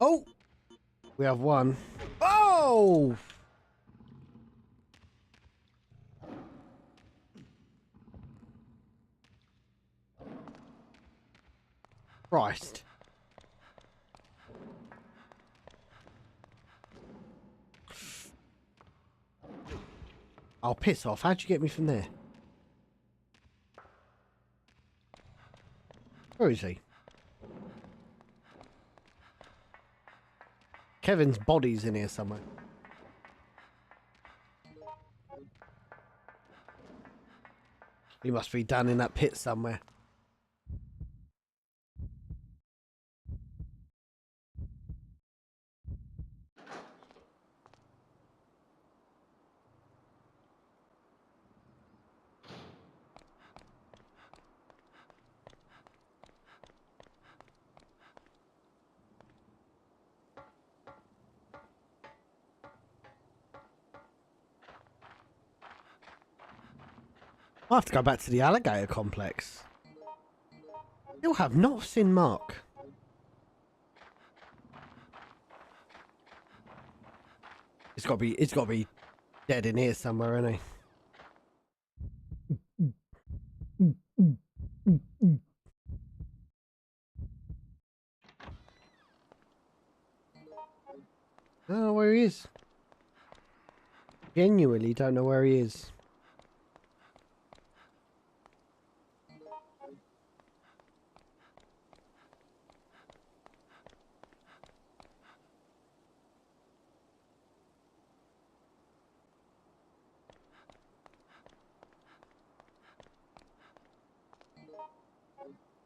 Oh! We have one. Oh! Christ. Oh, piss off. How'd you get me from there? Where is he? Kevin's body's in here somewhere. He must be down in that pit somewhere. I have to go back to the alligator complex. Still have not seen Mark. It's got to be dead in here somewhere, isn't he? I don't know where he is. Genuinely don't know where he is.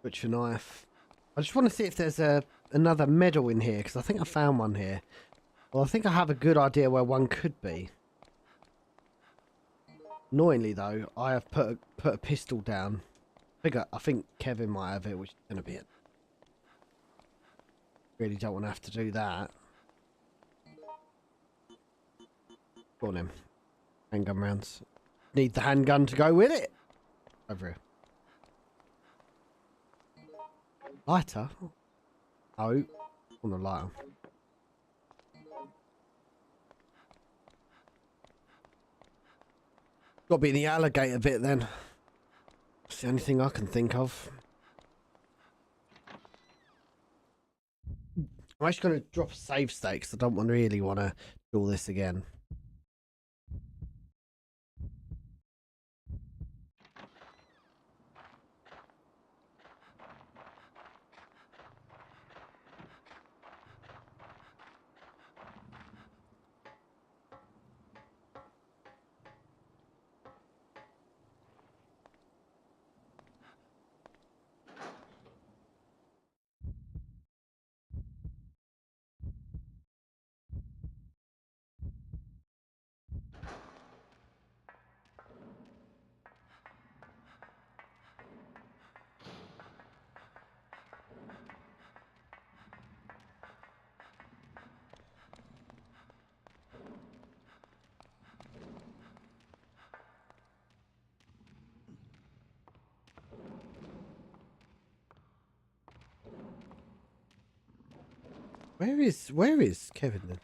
Butcher knife. I just want to see if there's another medal in here, because I think I found one here. Well, I think I have a good idea where one could be. Annoyingly, though, I have put a pistol down. I think Kevin might have it, which is going to be it. Really don't want to have to do that. Go on then. Handgun rounds. Need the handgun to go with it. Over here. Lighter? Oh. On the lighter. Got to be in the alligator bit then. It's the only thing I can think of. I'm actually going to drop a save state because I don't really want to do all this again. Where is Kevin then?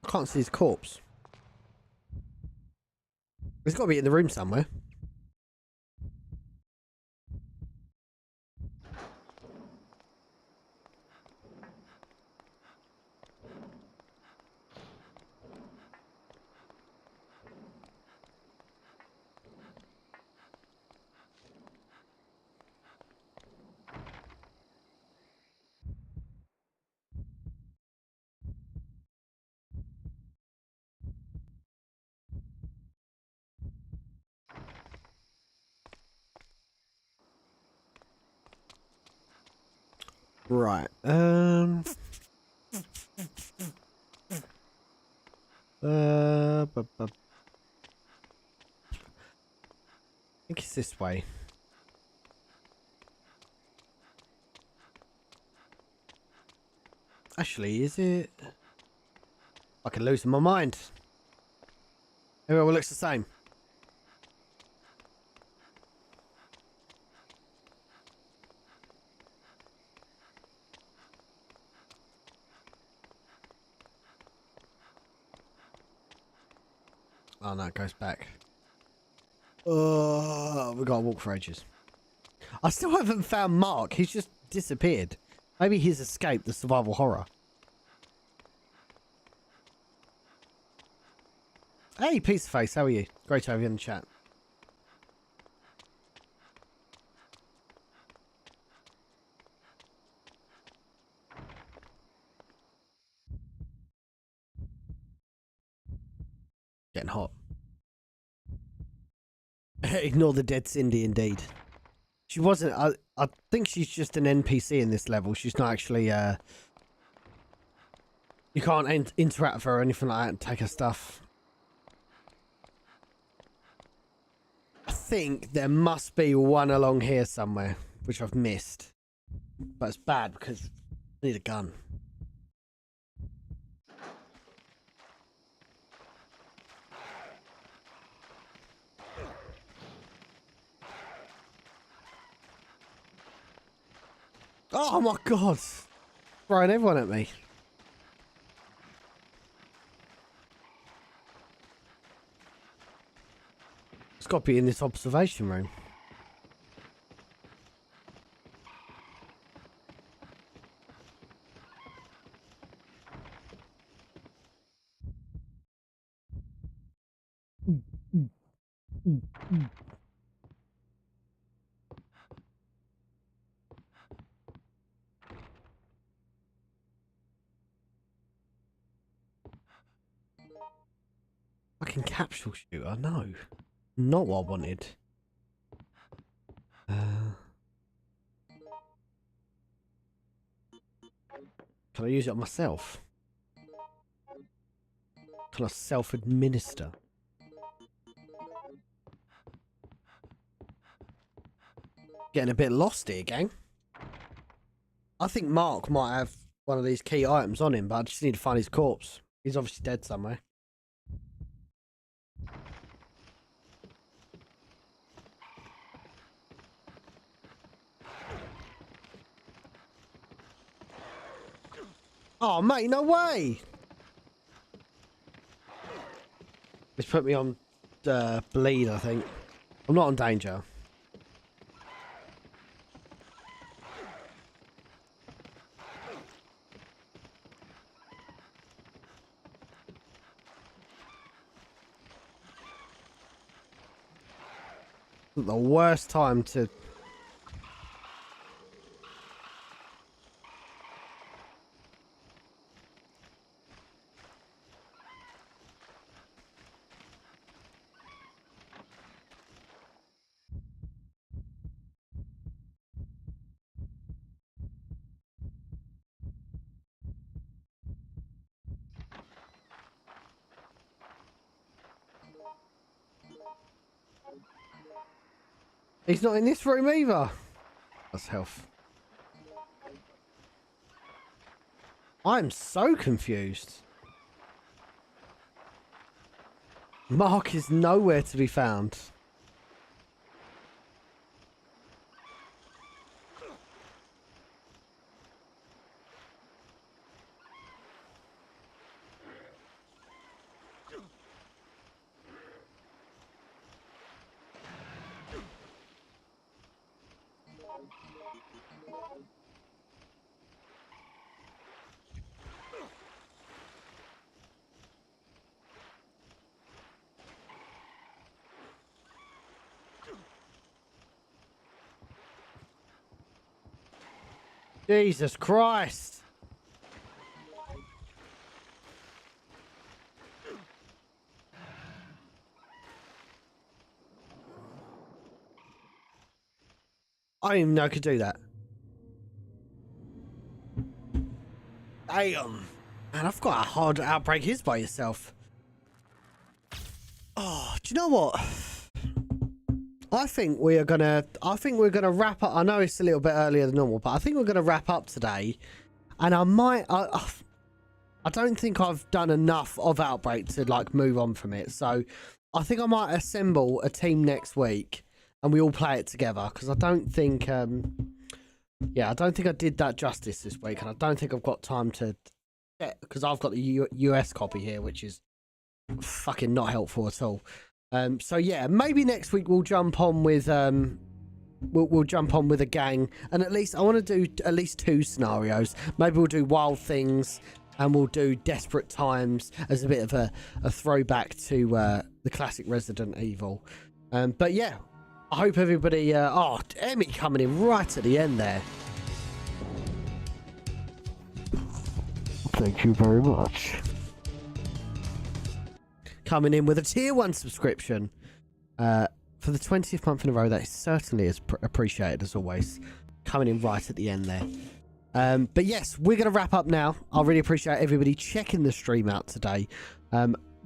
I can't see his corpse. He's got to be in the room somewhere. Right. I think it's this way. Actually, is it? I can lose my mind. Everyone looks the same. Oh no, it goes back. Oh, we gotta walk for ages. I still haven't found Mark. He's just disappeared. Maybe he's escaped the survival horror. Hey, Pizza Face, how are you? Great to have you in the chat. Getting hot. Ignore the dead Cindy, indeed. She wasn't. I think she's just an NPC in this level. She's not actually. You can't interact with her or anything like that and take her stuff. I think there must be one along here somewhere, which I've missed. But it's bad because I need a gun. Oh my god! Throwing everyone at me. It's got to be in this observation room. Fucking capsule shooter, no. Not what I wanted. Can I use it on myself? Can I self-administer? Getting a bit lost here, gang. I think Mark might have one of these key items on him, but I just need to find his corpse. He's obviously dead somewhere. Oh, mate, no way! It's put me on bleed, I think. I'm not on danger. The worst time to... He's not in this room either. That's health. I'm so confused. Mark is nowhere to be found. Jesus Christ. I didn't even know I could do that. Damn. Man, I've got a hard outbreak is by yourself. Oh, do you know what? I think we're gonna wrap up. I know it's a little bit earlier than normal, but I think we're gonna wrap up today. And I don't think I've done enough of Outbreak to like move on from it. So I think I might assemble a team next week and we all play it together, because I don't think yeah, I don't think I did that justice this week, and I don't think I've got time to, because I've got the US copy here, which is fucking not helpful at all. So yeah, maybe next week we'll jump on with we'll jump on with a gang, and at least I want to do at least 2 scenarios. Maybe we'll do Wild Things and we'll do Desperate Times as a bit of a throwback to the classic Resident Evil. But yeah, I hope everybody oh, Emmy coming in right at the end there. Thank you very much. Coming in with a tier 1 subscription for the 20th month in a row. That is certainly as appreciated as always. Coming in right at the end there. But yes, we're going to wrap up now. I really appreciate everybody checking the stream out today.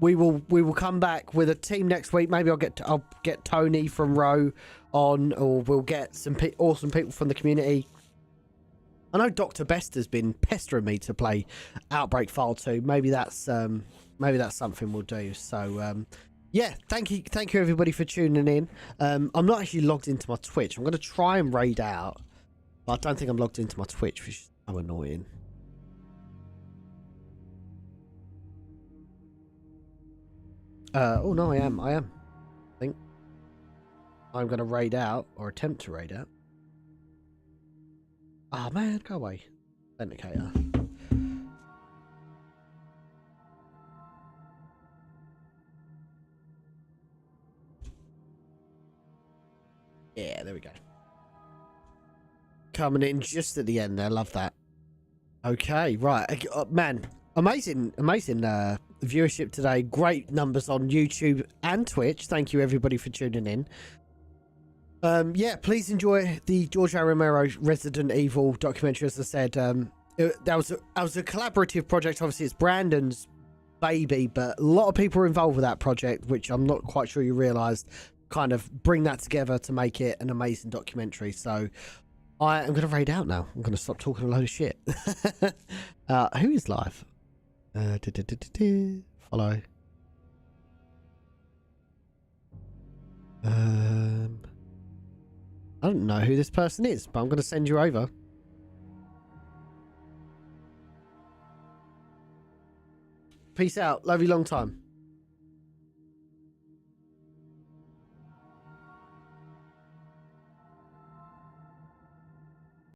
We will come back with a team next week. Maybe I'll get Tony from Row on, or we'll get some awesome people from the community. I know Dr. Best has been pestering me to play Outbreak File 2. Maybe that's something we'll do. So yeah, thank you everybody for tuning in. I'm not actually logged into my Twitch. I'm going to try and raid out, but I don't think I'm logged into my Twitch, which is so annoying. Oh no, I am. I think I'm going to raid out, or attempt to raid out. Ah, oh, man, go away. Authenticator. Yeah, there we go. Coming in just at the end there. Love that. Okay, right. Man, amazing viewership today. Great numbers on YouTube and Twitch. Thank you everybody for tuning in. Yeah, please enjoy the George A. Romero Resident Evil documentary. As I said, that was a collaborative project. Obviously, it's Brandon's baby, but a lot of people are involved with that project, which I'm not quite sure you realised. Kind of bring that together to make it an amazing documentary. So I am going to raid out now. I'm going to stop talking a load of shit. Who is live? Follow. I don't know who this person is, but I'm going to send you over. Peace out. Love you long time.